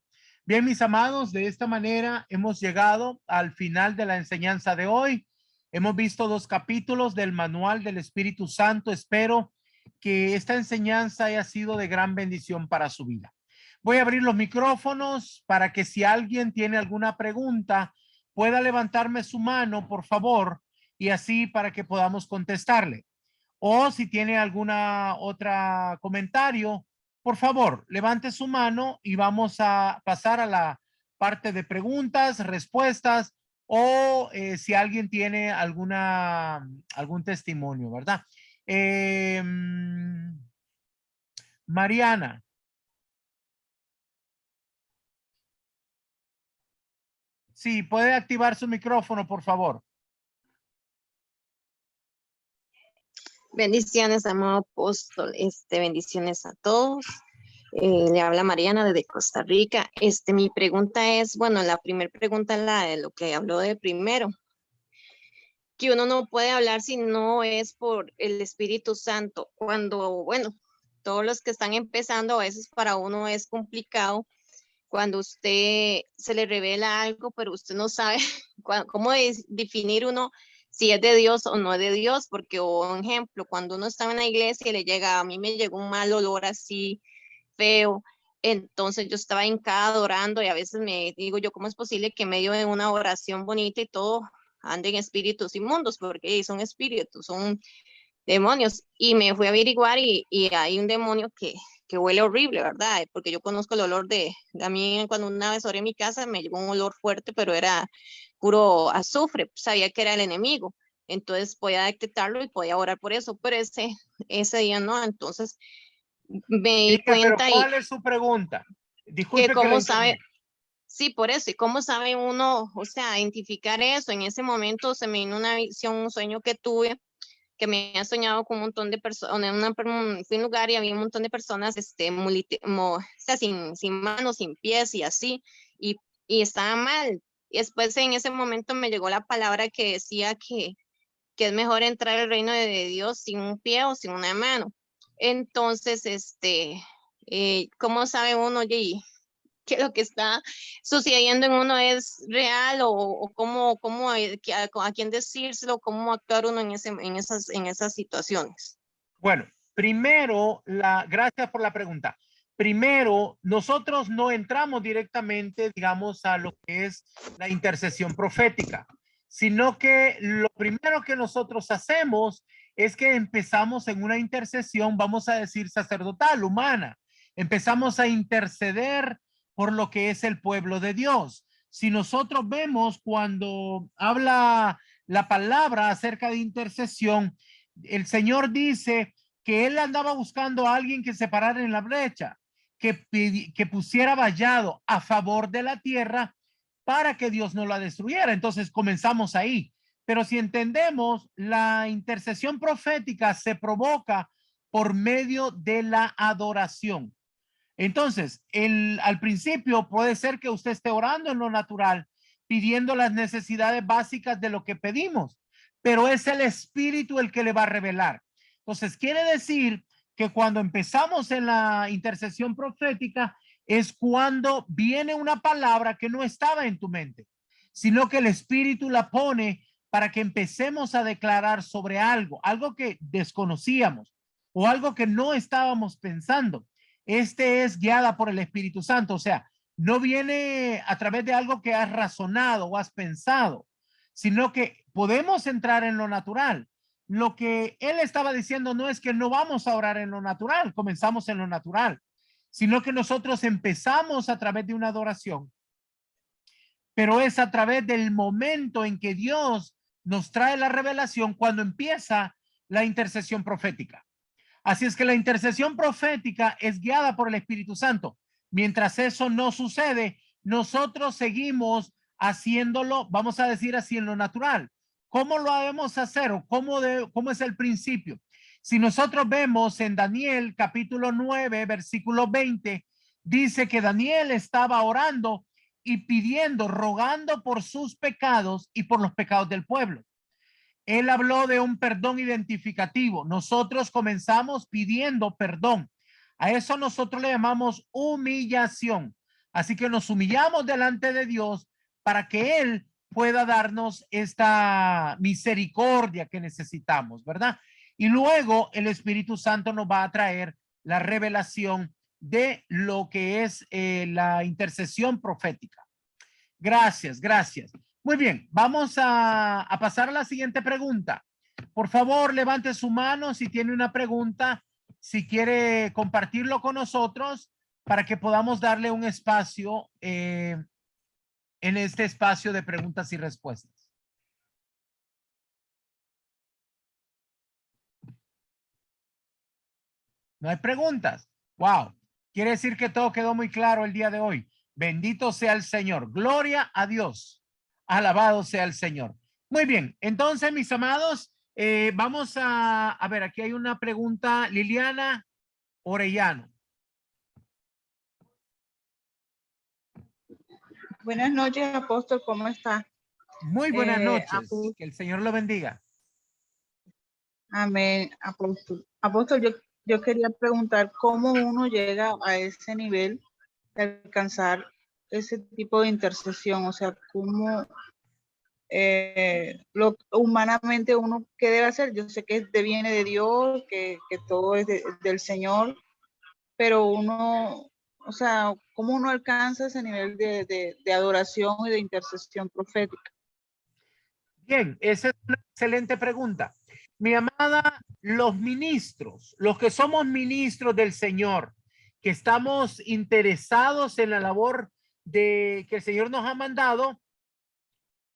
Bien, mis amados, de esta manera hemos llegado al final de la enseñanza de hoy. Hemos visto 2 capítulos del Manual del Espíritu Santo. Espero que esta enseñanza haya sido de gran bendición para su vida. Voy a abrir los micrófonos para que si alguien tiene alguna pregunta, pueda levantarme su mano, por favor, y así para que podamos contestarle. O si tiene alguna otra comentario, por favor, levante su mano y vamos a pasar a la parte de preguntas, respuestas o si alguien tiene algún testimonio, ¿verdad? Mariana. Sí, puede activar su micrófono, por favor. Bendiciones, amado apóstol. Bendiciones a todos. Le habla Mariana desde Costa Rica. Mi pregunta es, bueno, la primera pregunta es la de lo que habló de primero, que uno no puede hablar si no es por el Espíritu Santo. Cuando, bueno, todos los que están empezando, a veces para uno es complicado cuando usted se le revela algo, pero usted no sabe cómo definir uno si es de Dios o no es de Dios, porque, un ejemplo, cuando uno está en la iglesia y le llega, a mí me llegó un mal olor así feo, entonces yo estaba hincada adorando y a veces me digo yo, ¿cómo es posible que en medio de una oración bonita y todo anden espíritus inmundos? Porque son espíritus, son demonios. Y me fui a averiguar y hay un demonio que huele horrible, ¿verdad? Porque yo conozco el olor a mí cuando una vez oré en mi casa me llegó un olor fuerte, pero era puro azufre, sabía que era el enemigo, entonces podía detectarlo y podía orar por eso, pero ese día no, entonces me di cuenta. Pero ¿cuál es su pregunta? Disculpe que cómo que sabe, sí, por eso, y cómo sabe uno, o sea, identificar eso. En ese momento se me vino una visión, un sueño que tuve, que me había soñado con un montón de personas, fui a un lugar y había un montón de personas, o sea, sin manos, sin pies y así, y estaba mal. Y después en ese momento me llegó la palabra que decía que es mejor entrar al reino de Dios sin un pie o sin una mano. Entonces, ¿cómo sabe uno, oye, que lo que está sucediendo en uno es real o cómo a quién decírselo, cómo actuar uno en esas situaciones? Bueno, primero, gracias por la pregunta. Primero, nosotros no entramos directamente, digamos, a lo que es la intercesión profética, sino que lo primero que nosotros hacemos es que empezamos en una intercesión, vamos a decir, sacerdotal, humana. Empezamos a interceder por lo que es el pueblo de Dios. Si nosotros vemos cuando habla la palabra acerca de intercesión, el Señor dice que él andaba buscando a alguien que se parara en la brecha, que pusiera vallado a favor de la tierra para que Dios no la destruyera. Entonces comenzamos ahí. Pero si entendemos, la intercesión profética se provoca por medio de la adoración. Entonces, al principio puede ser que usted esté orando en lo natural, pidiendo las necesidades básicas de lo que pedimos, pero es el Espíritu el que le va a revelar. Entonces, quiere decir que cuando empezamos en la intercesión profética es cuando viene una palabra que no estaba en tu mente, sino que el Espíritu la pone para que empecemos a declarar sobre algo que desconocíamos o algo que no estábamos pensando. Es guiada por el Espíritu Santo, o sea, no viene a través de algo que has razonado o has pensado, sino que podemos entrar en lo natural. Lo que él estaba diciendo no es que no vamos a orar en lo natural, comenzamos en lo natural, sino que nosotros empezamos a través de una adoración, pero es a través del momento en que Dios nos trae la revelación cuando empieza la intercesión profética. Así es que la intercesión profética es guiada por el Espíritu Santo. Mientras eso no sucede, nosotros seguimos haciéndolo, vamos a decir así, en lo natural. ¿Cómo lo debemos hacer o cómo es el principio? Si nosotros vemos en Daniel capítulo 9, versículo 20, dice que Daniel estaba orando y pidiendo, rogando por sus pecados y por los pecados del pueblo. Él habló de un perdón identificativo. Nosotros comenzamos pidiendo perdón. A eso nosotros le llamamos humillación. Así que nos humillamos delante de Dios para que Él pueda darnos esta misericordia que necesitamos, ¿verdad? Y luego el Espíritu Santo nos va a traer la revelación de lo que es la intercesión profética. Gracias, gracias. Muy bien, vamos a pasar a la siguiente pregunta. Por favor, levante su mano si tiene una pregunta, si quiere compartirlo con nosotros para que podamos darle un espacio en este espacio de preguntas y respuestas. No hay preguntas. Wow. Quiere decir que todo quedó muy claro el día de hoy. Bendito sea el Señor. Gloria a Dios. Alabado sea el Señor. Muy bien. Entonces, mis amados, vamos a ver, aquí hay una pregunta. Liliana Orellano. Buenas noches, apóstol. ¿Cómo está? Muy buenas noches. Que el Señor lo bendiga. Amén, apóstol. Apóstol, yo quería preguntar cómo uno llega a ese nivel de alcanzar ese tipo de intercesión, o sea, cómo humanamente uno, ¿qué debe hacer? Yo sé que viene de Dios, que todo es del Señor, pero uno, o sea, ¿cómo uno alcanza ese nivel de adoración y de intercesión profética? Bien, esa es una excelente pregunta. Mi amada, los ministros, los que somos ministros del Señor, que estamos interesados en la labor que el Señor nos ha mandado,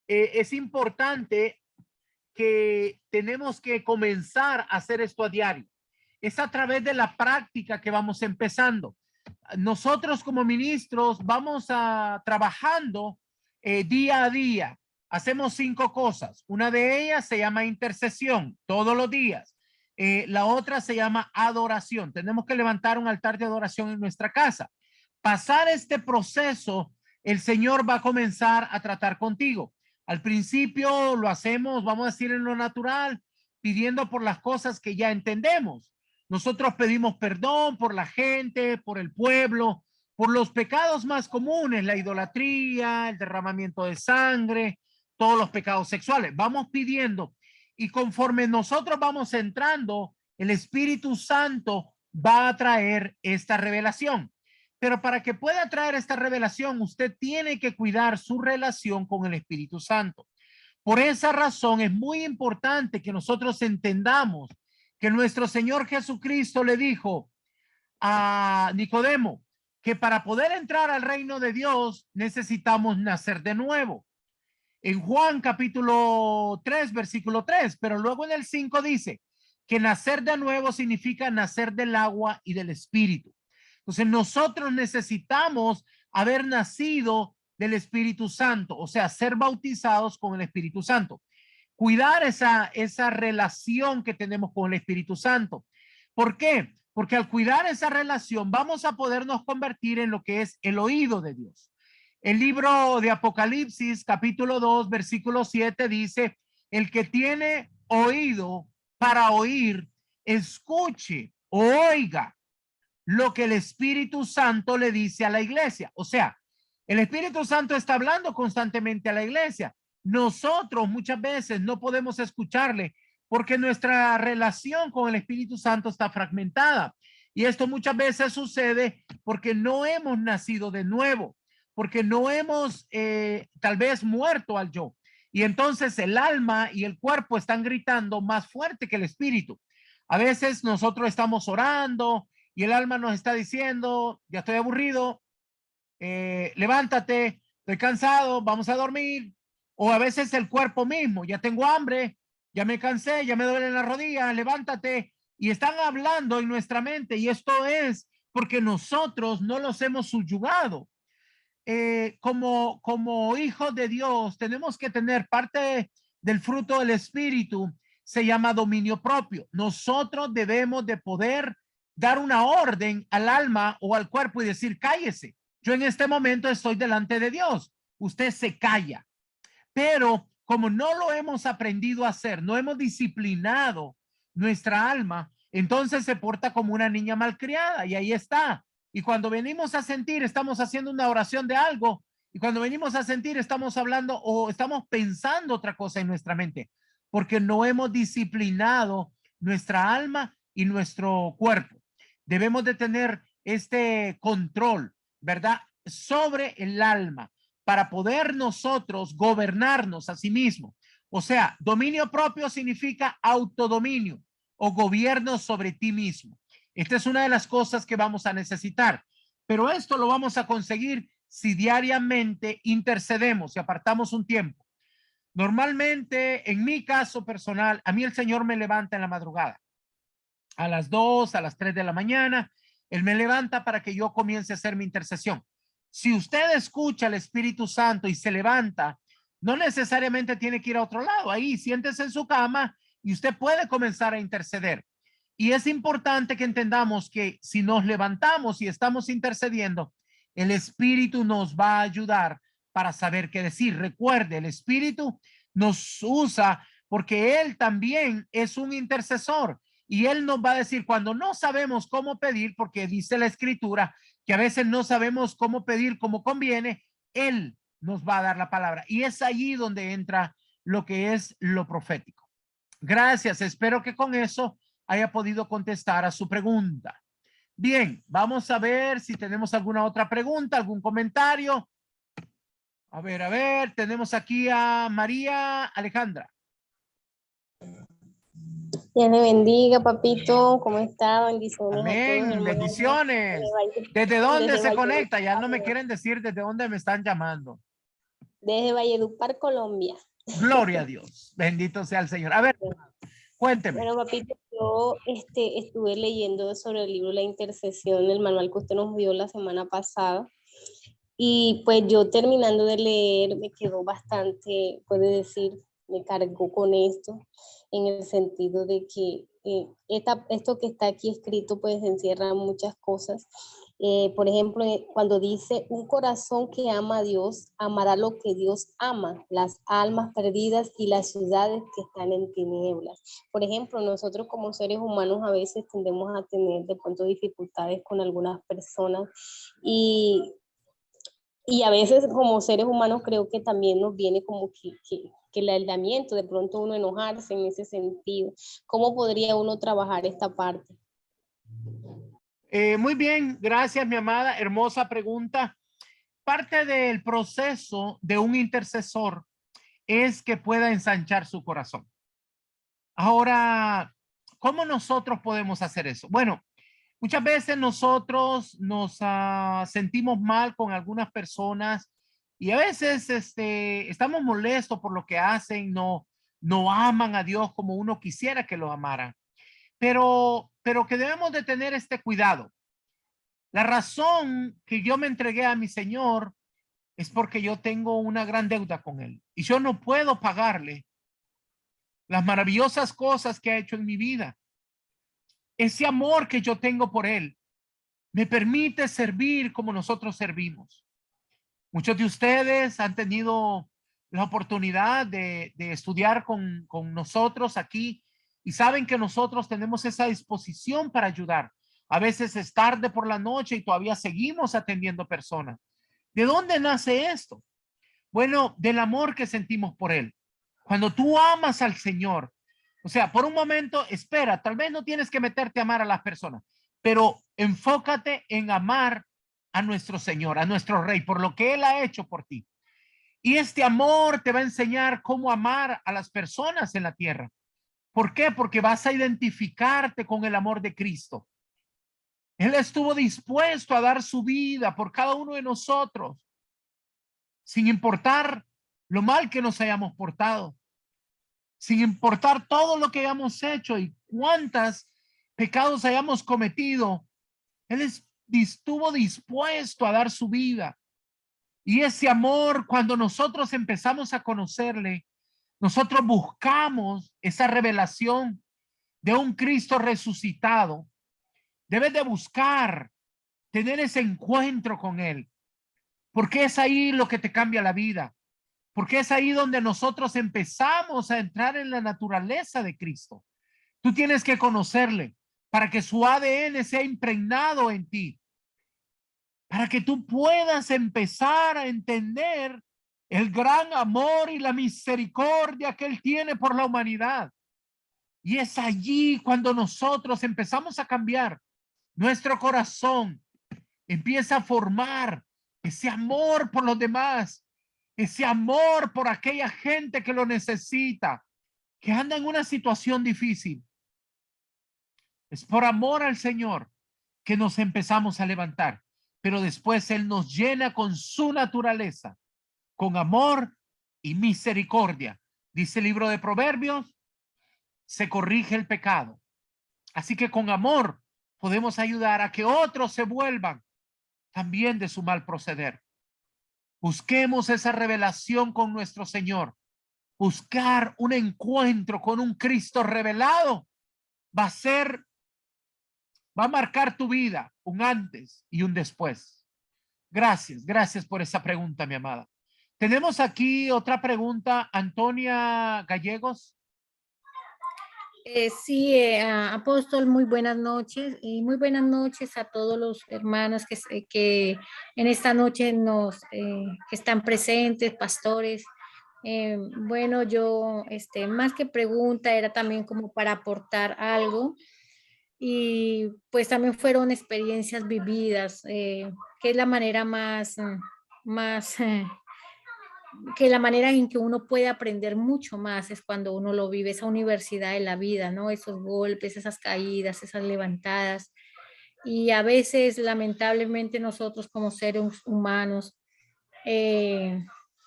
es importante que tenemos que comenzar a hacer esto a diario. Es a través de la práctica que vamos empezando. Nosotros como ministros vamos trabajando día a día. Hacemos 5 cosas. Una de ellas se llama intercesión todos los días. La otra se llama adoración. Tenemos que levantar un altar de adoración en nuestra casa. Pasar este proceso, el Señor va a comenzar a tratar contigo. Al principio lo hacemos, vamos a decir, en lo natural, pidiendo por las cosas que ya entendemos. Nosotros pedimos perdón por la gente, por el pueblo, por los pecados más comunes, la idolatría, el derramamiento de sangre, todos los pecados sexuales. Vamos pidiendo y conforme nosotros vamos entrando, el Espíritu Santo va a traer esta revelación. Pero para que pueda traer esta revelación, usted tiene que cuidar su relación con el Espíritu Santo. Por esa razón es muy importante que nosotros entendamos que nuestro Señor Jesucristo le dijo a Nicodemo que para poder entrar al reino de Dios necesitamos nacer de nuevo. En Juan capítulo 3, versículo 3, pero luego en el 5 dice que nacer de nuevo significa nacer del agua y del Espíritu. Entonces nosotros necesitamos haber nacido del Espíritu Santo, o sea, ser bautizados con el Espíritu Santo. Cuidar esa relación que tenemos con el Espíritu Santo. ¿Por qué? Porque al cuidar esa relación vamos a podernos convertir en lo que es el oído de Dios. El libro de Apocalipsis, capítulo 2, versículo 7 dice, el que tiene oído para oír, escuche o oiga lo que el Espíritu Santo le dice a la iglesia. O sea, el Espíritu Santo está hablando constantemente a la iglesia. Nosotros muchas veces no podemos escucharle porque nuestra relación con el Espíritu Santo está fragmentada. Y esto muchas veces sucede porque no hemos nacido de nuevo, porque no hemos tal vez muerto al yo. Y entonces el alma y el cuerpo están gritando más fuerte que el espíritu. A veces nosotros estamos orando y el alma nos está diciendo, ya estoy aburrido, levántate, estoy cansado, vamos a dormir. O a veces el cuerpo mismo, ya tengo hambre, ya me cansé, ya me duelen las rodillas, levántate. Y están hablando en nuestra mente y esto es porque nosotros no los hemos subyugado. Como hijos de Dios tenemos que tener parte del fruto del Espíritu se llama dominio propio. Nosotros debemos de poder dar una orden al alma o al cuerpo y decir, cállese. Yo en este momento estoy delante de Dios. Usted se calla. Pero como no lo hemos aprendido a hacer, no hemos disciplinado nuestra alma, entonces se porta como una niña malcriada y ahí está. Y cuando venimos a sentir, estamos haciendo una oración de algo. Y cuando venimos a sentir, estamos hablando o estamos pensando otra cosa en nuestra mente, porque no hemos disciplinado nuestra alma y nuestro cuerpo. Debemos de tener este control, ¿verdad? Sobre el alma para poder nosotros gobernarnos a sí mismos. O sea, dominio propio significa autodominio o gobierno sobre ti mismo. Esta es una de las cosas que vamos a necesitar, pero esto lo vamos a conseguir si diariamente intercedemos y apartamos un tiempo. Normalmente, en mi caso personal, a mí el Señor me levanta en la madrugada, a las 2, a las 3 de la mañana. Él me levanta para que yo comience a hacer mi intercesión. Si usted escucha al Espíritu Santo y se levanta, no necesariamente tiene que ir a otro lado. Ahí siéntese en su cama y usted puede comenzar a interceder. Y es importante que entendamos que si nos levantamos y estamos intercediendo, el Espíritu nos va a ayudar para saber qué decir. Recuerde, el Espíritu nos usa porque Él también es un intercesor y Él nos va a decir cuando no sabemos cómo pedir, porque dice la Escritura que a veces no sabemos cómo pedir como conviene, Él nos va a dar la palabra. Y es allí donde entra lo que es lo profético. Gracias. Espero que con eso haya podido contestar a su pregunta. Bien, vamos a ver si tenemos alguna otra pregunta, algún comentario. A ver, tenemos aquí a María Alejandra. Dios le bendiga, papito. ¿Cómo está? Bendiciones. Amén, a todos, bendiciones. ¿Desde dónde se conecta? Ya no me quieren decir desde dónde me están llamando. Desde Valledupar, Colombia. Gloria a Dios. Bendito sea el Señor. A ver, cuénteme. Bueno, papito, yo estuve leyendo sobre el libro La Intercesión, el manual que usted nos vio la semana pasada. Y pues yo terminando de leer me quedó bastante, puede decir, me cargó con esto, en el sentido de que esto que está aquí escrito pues encierra muchas cosas. Por ejemplo, cuando dice un corazón que ama a Dios, amará lo que Dios ama, las almas perdidas y las ciudades que están en tinieblas. Por ejemplo, nosotros como seres humanos a veces tendemos a tener de pronto dificultades con algunas personas y a veces como seres humanos creo que también nos viene como que el aislamiento, de pronto uno enojarse en ese sentido. ¿Cómo podría uno trabajar esta parte? Muy bien, gracias mi amada, hermosa pregunta. Parte del proceso de un intercesor es que pueda ensanchar su corazón. Ahora, ¿cómo nosotros podemos hacer eso? Bueno, muchas veces nosotros nos sentimos mal con algunas personas y a veces estamos molestos por lo que hacen, no aman a Dios como uno quisiera que lo amaran. Pero que debemos de tener este cuidado. La razón que yo me entregué a mi Señor es porque yo tengo una gran deuda con Él y yo no puedo pagarle las maravillosas cosas que ha hecho en mi vida. Ese amor que yo tengo por Él me permite servir como nosotros servimos. Muchos de ustedes han tenido la oportunidad de estudiar con nosotros aquí y saben que nosotros tenemos esa disposición para ayudar. A veces es tarde por la noche y todavía seguimos atendiendo personas. ¿De dónde nace esto? Bueno, del amor que sentimos por Él. Cuando tú amas al Señor, o sea, por un momento, espera, tal vez no tienes que meterte a amar a las personas, pero enfócate en amar a nuestro Señor, a nuestro Rey, por lo que Él ha hecho por ti. Y este amor te va a enseñar cómo amar a las personas en la tierra. ¿Por qué? Porque vas a identificarte con el amor de Cristo. Él estuvo dispuesto a dar su vida por cada uno de nosotros, sin importar lo mal que nos hayamos portado, sin importar todo lo que hayamos hecho y cuántos pecados hayamos cometido. Él estuvo dispuesto a dar su vida. Y ese amor, cuando nosotros empezamos a conocerle, nosotros buscamos esa revelación de un Cristo resucitado, debes de buscar tener ese encuentro con Él, porque es ahí lo que te cambia la vida, porque es ahí donde nosotros empezamos a entrar en la naturaleza de Cristo. Tú tienes que conocerle para que su ADN sea impregnado en ti, para que tú puedas empezar a entender el gran amor y la misericordia que Él tiene por la humanidad. Y es allí cuando nosotros empezamos a cambiar nuestro corazón, empieza a formar ese amor por los demás, ese amor por aquella gente que lo necesita, que anda en una situación difícil. Es por amor al Señor que nos empezamos a levantar, pero después Él nos llena con su naturaleza, con amor y misericordia. Dice el libro de Proverbios, se corrige el pecado. Así que con amor podemos ayudar a que otros se vuelvan también de su mal proceder. Busquemos esa revelación con nuestro Señor. Buscar un encuentro con un Cristo revelado va a marcar tu vida, un antes y un después. Gracias por esa pregunta, mi amada. Tenemos aquí otra pregunta, Antonia Gallegos. Sí, apóstol, muy buenas noches y muy buenas noches a todos los hermanos que en esta noche que están presentes, pastores. Bueno, yo, más que pregunta, era también como para aportar algo y pues también fueron experiencias vividas, que es la manera que la manera en que uno puede aprender mucho más es cuando uno lo vive, esa universidad de la vida, ¿no? Esos golpes, esas caídas, esas levantadas. Y a veces, lamentablemente, nosotros como seres humanos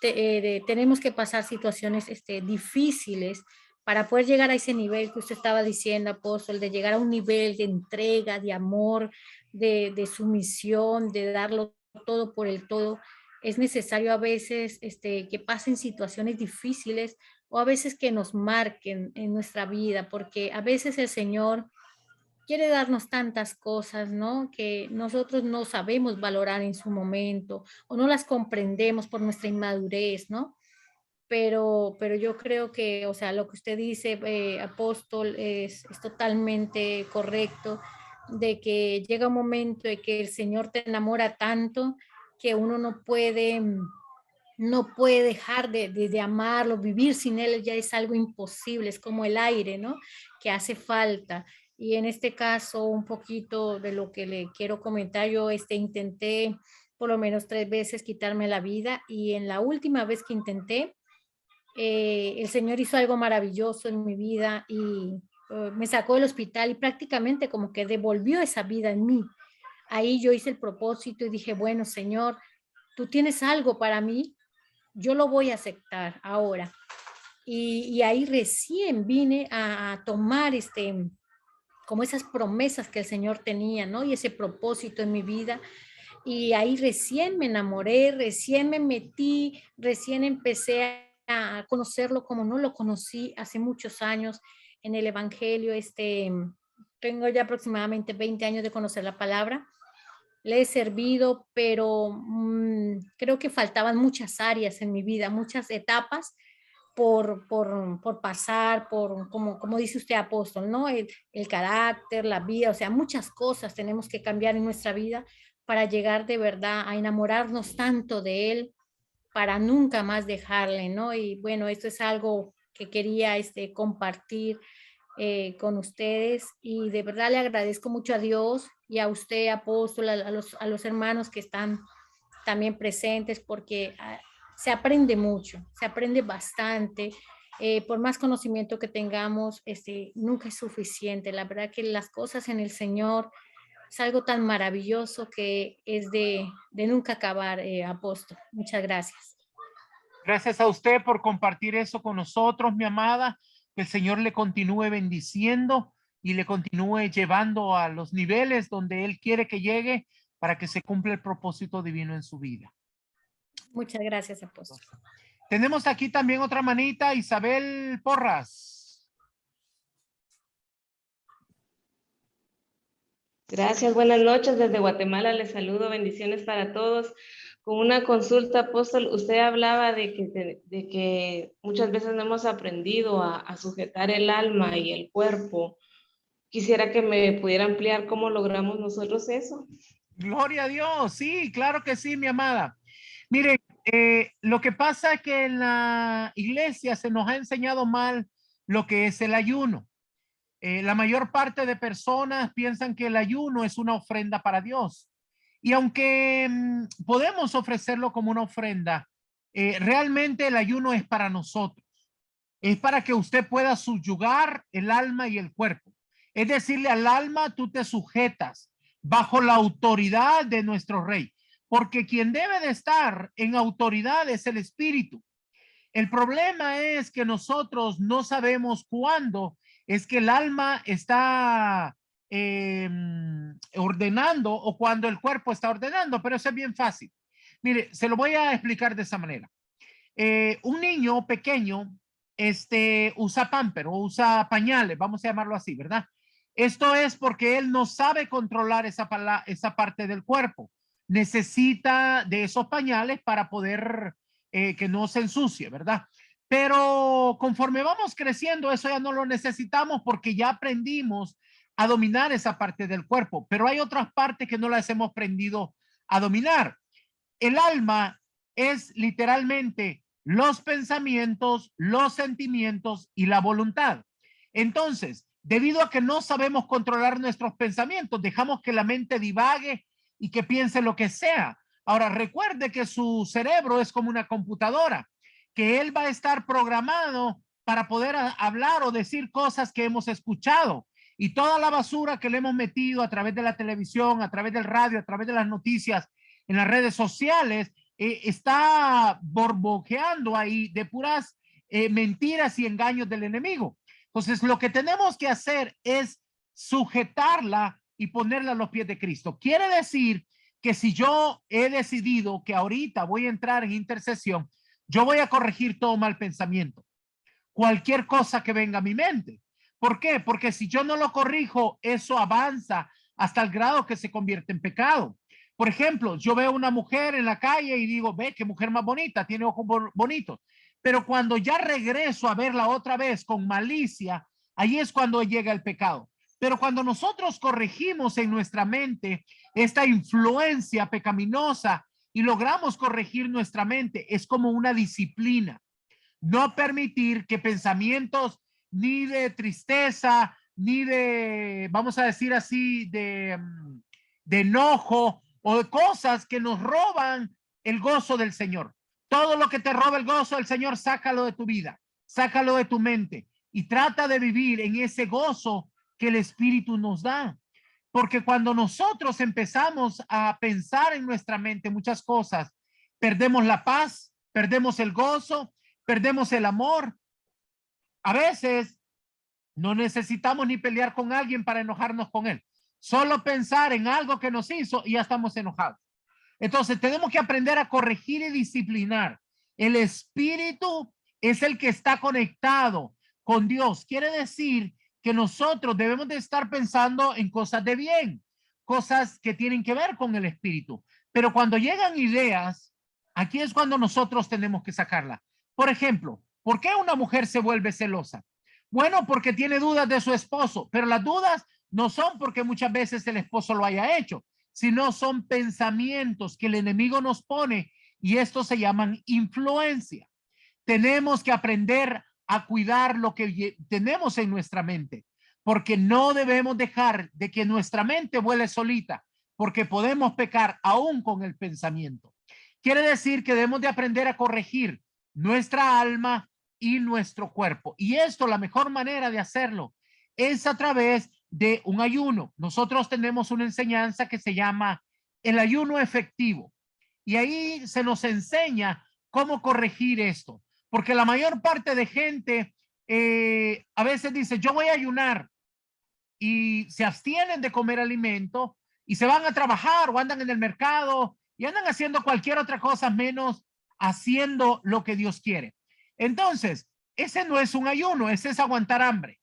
tenemos que pasar situaciones difíciles para poder llegar a ese nivel que usted estaba diciendo, apóstol, de llegar a un nivel de entrega, de amor, de sumisión, de darlo todo por el todo. Es necesario a veces que pasen situaciones difíciles o a veces que nos marquen en nuestra vida, porque a veces el Señor quiere darnos tantas cosas, ¿no? Que nosotros no sabemos valorar en su momento o no las comprendemos por nuestra inmadurez, ¿no? Pero yo creo que, o sea, lo que usted dice, apóstol, es totalmente correcto, de que llega un momento de que el Señor te enamora tanto que uno no puede dejar de amarlo, vivir sin él ya es algo imposible, es como el aire, ¿no? Que hace falta. Y en este caso, un poquito de lo que le quiero comentar, yo intenté por lo menos 3 veces quitarme la vida y en la última vez que intenté, el Señor hizo algo maravilloso en mi vida y me sacó del hospital y prácticamente como que devolvió esa vida en mí. Ahí yo hice el propósito y dije, bueno, Señor, tú tienes algo para mí, yo lo voy a aceptar ahora. Y ahí recién vine a tomar como esas promesas que el Señor tenía, ¿no? Y ese propósito en mi vida. Y ahí recién me enamoré, recién me metí, recién empecé a conocerlo como no lo conocí hace muchos años en el Evangelio. Tengo ya aproximadamente 20 años de conocer la palabra. Le he servido, pero creo que faltaban muchas áreas en mi vida, muchas etapas por pasar, como dice usted, apóstol, ¿no? El carácter, la vida, o sea, muchas cosas tenemos que cambiar en nuestra vida para llegar de verdad a enamorarnos tanto de él, para nunca más dejarle, ¿no? Y bueno, esto es algo que quería compartir con ustedes y de verdad le agradezco mucho a Dios y a usted, apóstol, a los hermanos que están también presentes porque se aprende mucho, se aprende bastante. Por más conocimiento que tengamos, nunca es suficiente. La verdad que las cosas en el Señor es algo tan maravilloso que es de nunca acabar, apóstol. Muchas gracias. Gracias a usted por compartir eso con nosotros, mi amada. Que el Señor le continúe bendiciendo y le continúe llevando a los niveles donde Él quiere que llegue para que se cumpla el propósito divino en su vida. Muchas gracias, apóstol. Tenemos aquí también otra manita, Isabel Porras. Gracias, buenas noches. Desde Guatemala les saludo, bendiciones para todos. Con una consulta, apóstol, usted hablaba de que muchas veces no hemos aprendido a sujetar el alma y el cuerpo. Quisiera que me pudiera ampliar cómo logramos nosotros eso. Gloria a Dios, sí, claro que sí, mi amada. Miren, lo que pasa es que en la iglesia se nos ha enseñado mal lo que es el ayuno. La mayor parte de personas piensan que el ayuno es una ofrenda para Dios. Y aunque podemos ofrecerlo como una ofrenda, realmente el ayuno es para nosotros. Es para que usted pueda subyugar el alma y el cuerpo. Es decirle al alma, tú te sujetas bajo la autoridad de nuestro rey. Porque quien debe de estar en autoridad es el espíritu. El problema es que nosotros no sabemos cuándo es que el alma está ordenando o cuando el cuerpo está ordenando, pero eso es bien fácil. Mire, se lo voy a explicar de esa manera. Un niño pequeño usa pamper o usa pañales, vamos a llamarlo así, ¿verdad? Esto es porque él no sabe controlar esa parte del cuerpo. Necesita de esos pañales para poder que no se ensucie, ¿verdad? Pero conforme vamos creciendo, eso ya no lo necesitamos porque ya aprendimos a dominar esa parte del cuerpo, pero hay otras partes que no las hemos aprendido a dominar. El alma es literalmente los pensamientos, los sentimientos y la voluntad. Entonces, debido a que no sabemos controlar nuestros pensamientos, dejamos que la mente divague y que piense lo que sea. Ahora, recuerde que su cerebro es como una computadora, que él va a estar programado para poder hablar o decir cosas que hemos escuchado. Y toda la basura que le hemos metido a través de la televisión, a través del radio, a través de las noticias, en las redes sociales, está borbojeando ahí de puras mentiras y engaños del enemigo. Entonces, lo que tenemos que hacer es sujetarla y ponerla a los pies de Cristo. Quiere decir que si yo he decidido que ahorita voy a entrar en intercesión, yo voy a corregir todo mal pensamiento, cualquier cosa que venga a mi mente. ¿Por qué? Porque si yo no lo corrijo, eso avanza hasta el grado que se convierte en pecado. Por ejemplo, yo veo una mujer en la calle y digo, ve qué mujer más bonita, tiene ojos bonitos. Pero cuando ya regreso a verla otra vez con malicia, ahí es cuando llega el pecado. Pero cuando nosotros corregimos en nuestra mente esta influencia pecaminosa y logramos corregir nuestra mente, es como una disciplina. No permitir que pensamientos ni de tristeza, ni de, vamos a decir así, de enojo o de cosas que nos roban el gozo del Señor. Todo lo que te roba el gozo del Señor, sácalo de tu vida, sácalo de tu mente y trata de vivir en ese gozo que el Espíritu nos da. Porque cuando nosotros empezamos a pensar en nuestra mente muchas cosas, perdemos la paz, perdemos el gozo, perdemos el amor. A veces no necesitamos ni pelear con alguien para enojarnos con él. Solo pensar en algo que nos hizo y ya estamos enojados. Entonces tenemos que aprender a corregir y disciplinar. El espíritu es el que está conectado con Dios. Quiere decir que nosotros debemos de estar pensando en cosas de bien, cosas que tienen que ver con el espíritu. Pero cuando llegan ideas, aquí es cuando nosotros tenemos que sacarla. Por ejemplo, ¿por qué una mujer se vuelve celosa? Bueno, porque tiene dudas de su esposo, pero las dudas no son porque muchas veces el esposo lo haya hecho, sino son pensamientos que el enemigo nos pone y estos se llaman influencia. Tenemos que aprender a cuidar lo que tenemos en nuestra mente, porque no debemos dejar de que nuestra mente vuele solita, porque podemos pecar aún con el pensamiento. Quiere decir que debemos de aprender a corregir nuestra alma y nuestro cuerpo. Y esto, la mejor manera de hacerlo es a través de un ayuno. Nosotros tenemos una enseñanza que se llama el ayuno efectivo. Y ahí se nos enseña cómo corregir esto. Porque la mayor parte de gente a veces dice, yo voy a ayunar y se abstienen de comer alimento y se van a trabajar o andan en el mercado y andan haciendo cualquier otra cosa menos haciendo lo que Dios quiere. Entonces, ese no es un ayuno, ese es aguantar hambre.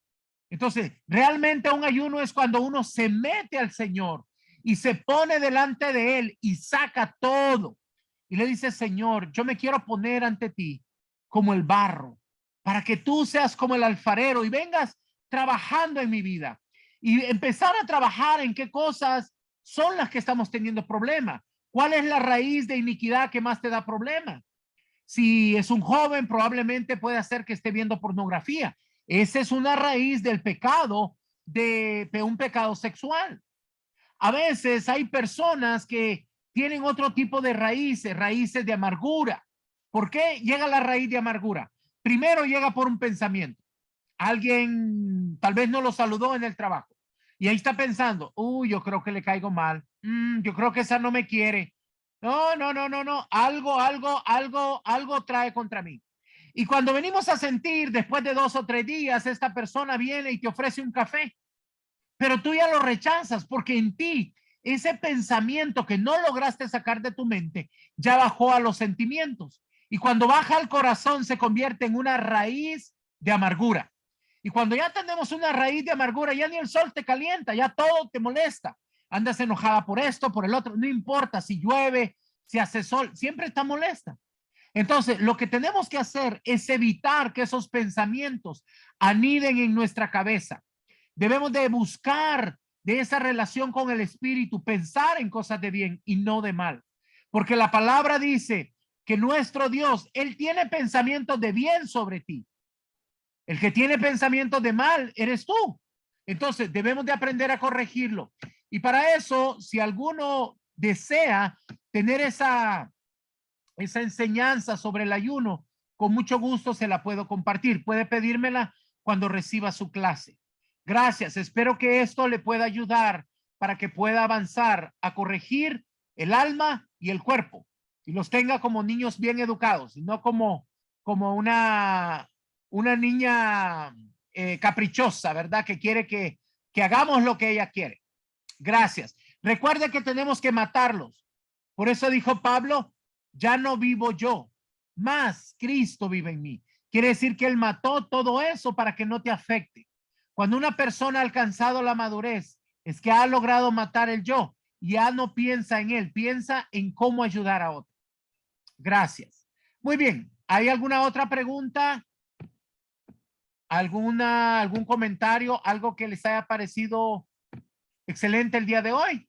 Entonces, realmente un ayuno es cuando uno se mete al Señor y se pone delante de Él y saca todo. Y le dice, Señor, yo me quiero poner ante ti como el barro, para que tú seas como el alfarero y vengas trabajando en mi vida. Y empezar a trabajar en qué cosas son las que estamos teniendo problema. ¿Cuál es la raíz de iniquidad que más te da problema? Si es un joven, probablemente puede hacer que esté viendo pornografía. Esa es una raíz del pecado, de un pecado sexual. A veces hay personas que tienen otro tipo de raíces, raíces de amargura. ¿Por qué llega la raíz de amargura? Primero llega por un pensamiento. Alguien tal vez no lo saludó en el trabajo y ahí está pensando, yo creo que le caigo mal. Yo creo que esa no me quiere. No. Algo trae contra mí. Y cuando venimos a sentir, después de 2 o 3 días, esta persona viene y te ofrece un café, pero tú ya lo rechazas porque en ti ese pensamiento que no lograste sacar de tu mente ya bajó a los sentimientos. Y cuando baja al corazón se convierte en una raíz de amargura. Y cuando ya tenemos una raíz de amargura, ya ni el sol te calienta, ya todo te molesta. Andas enojada por esto, por el otro, no importa si llueve, si hace sol, siempre está molesta. Entonces, lo que tenemos que hacer es evitar que esos pensamientos aniden en nuestra cabeza. Debemos de buscar de esa relación con el Espíritu, pensar en cosas de bien y no de mal. Porque la palabra dice que nuestro Dios, Él tiene pensamientos de bien sobre ti. El que tiene pensamientos de mal eres tú. Entonces, debemos de aprender a corregirlo. Y para eso, si alguno desea tener esa enseñanza sobre el ayuno, con mucho gusto se la puedo compartir. Puede pedírmela cuando reciba su clase. Gracias. Espero que esto le pueda ayudar para que pueda avanzar a corregir el alma y el cuerpo y los tenga como niños bien educados y no como una niña caprichosa, ¿verdad? Que quiere que hagamos lo que ella quiere. Gracias. Recuerde que tenemos que matarlos. Por eso dijo Pablo, ya no vivo yo, más Cristo vive en mí. Quiere decir que Él mató todo eso para que no te afecte. Cuando una persona ha alcanzado la madurez, es que ha logrado matar el yo. Ya no piensa en él, piensa en cómo ayudar a otro. Gracias. Muy bien. ¿Hay alguna otra pregunta? ¿Algún comentario? ¿Algo que les haya parecido excelente el día de hoy?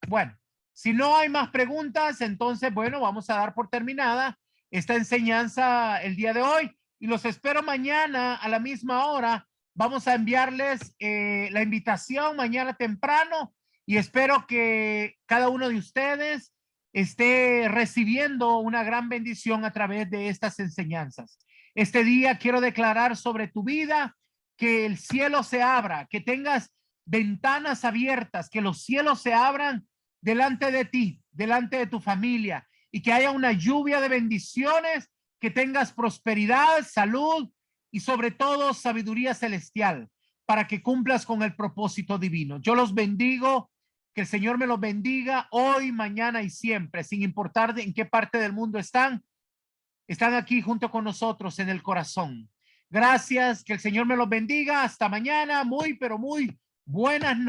Bueno, si no hay más preguntas, entonces, bueno, vamos a dar por terminada esta enseñanza el día de hoy. Y los espero mañana a la misma hora. Vamos a enviarles la invitación mañana temprano y espero que cada uno de ustedes esté recibiendo una gran bendición a través de estas enseñanzas. Este día quiero declarar sobre tu vida que el cielo se abra, que tengas ventanas abiertas, que los cielos se abran delante de ti, delante de tu familia y que haya una lluvia de bendiciones, que tengas prosperidad, salud y sobre todo sabiduría celestial para que cumplas con el propósito divino. Yo los bendigo, que el Señor me los bendiga hoy, mañana y siempre, sin importar en qué parte del mundo están aquí junto con nosotros en el corazón. Gracias, que el Señor me los bendiga. Hasta mañana, muy, pero muy buenas noches.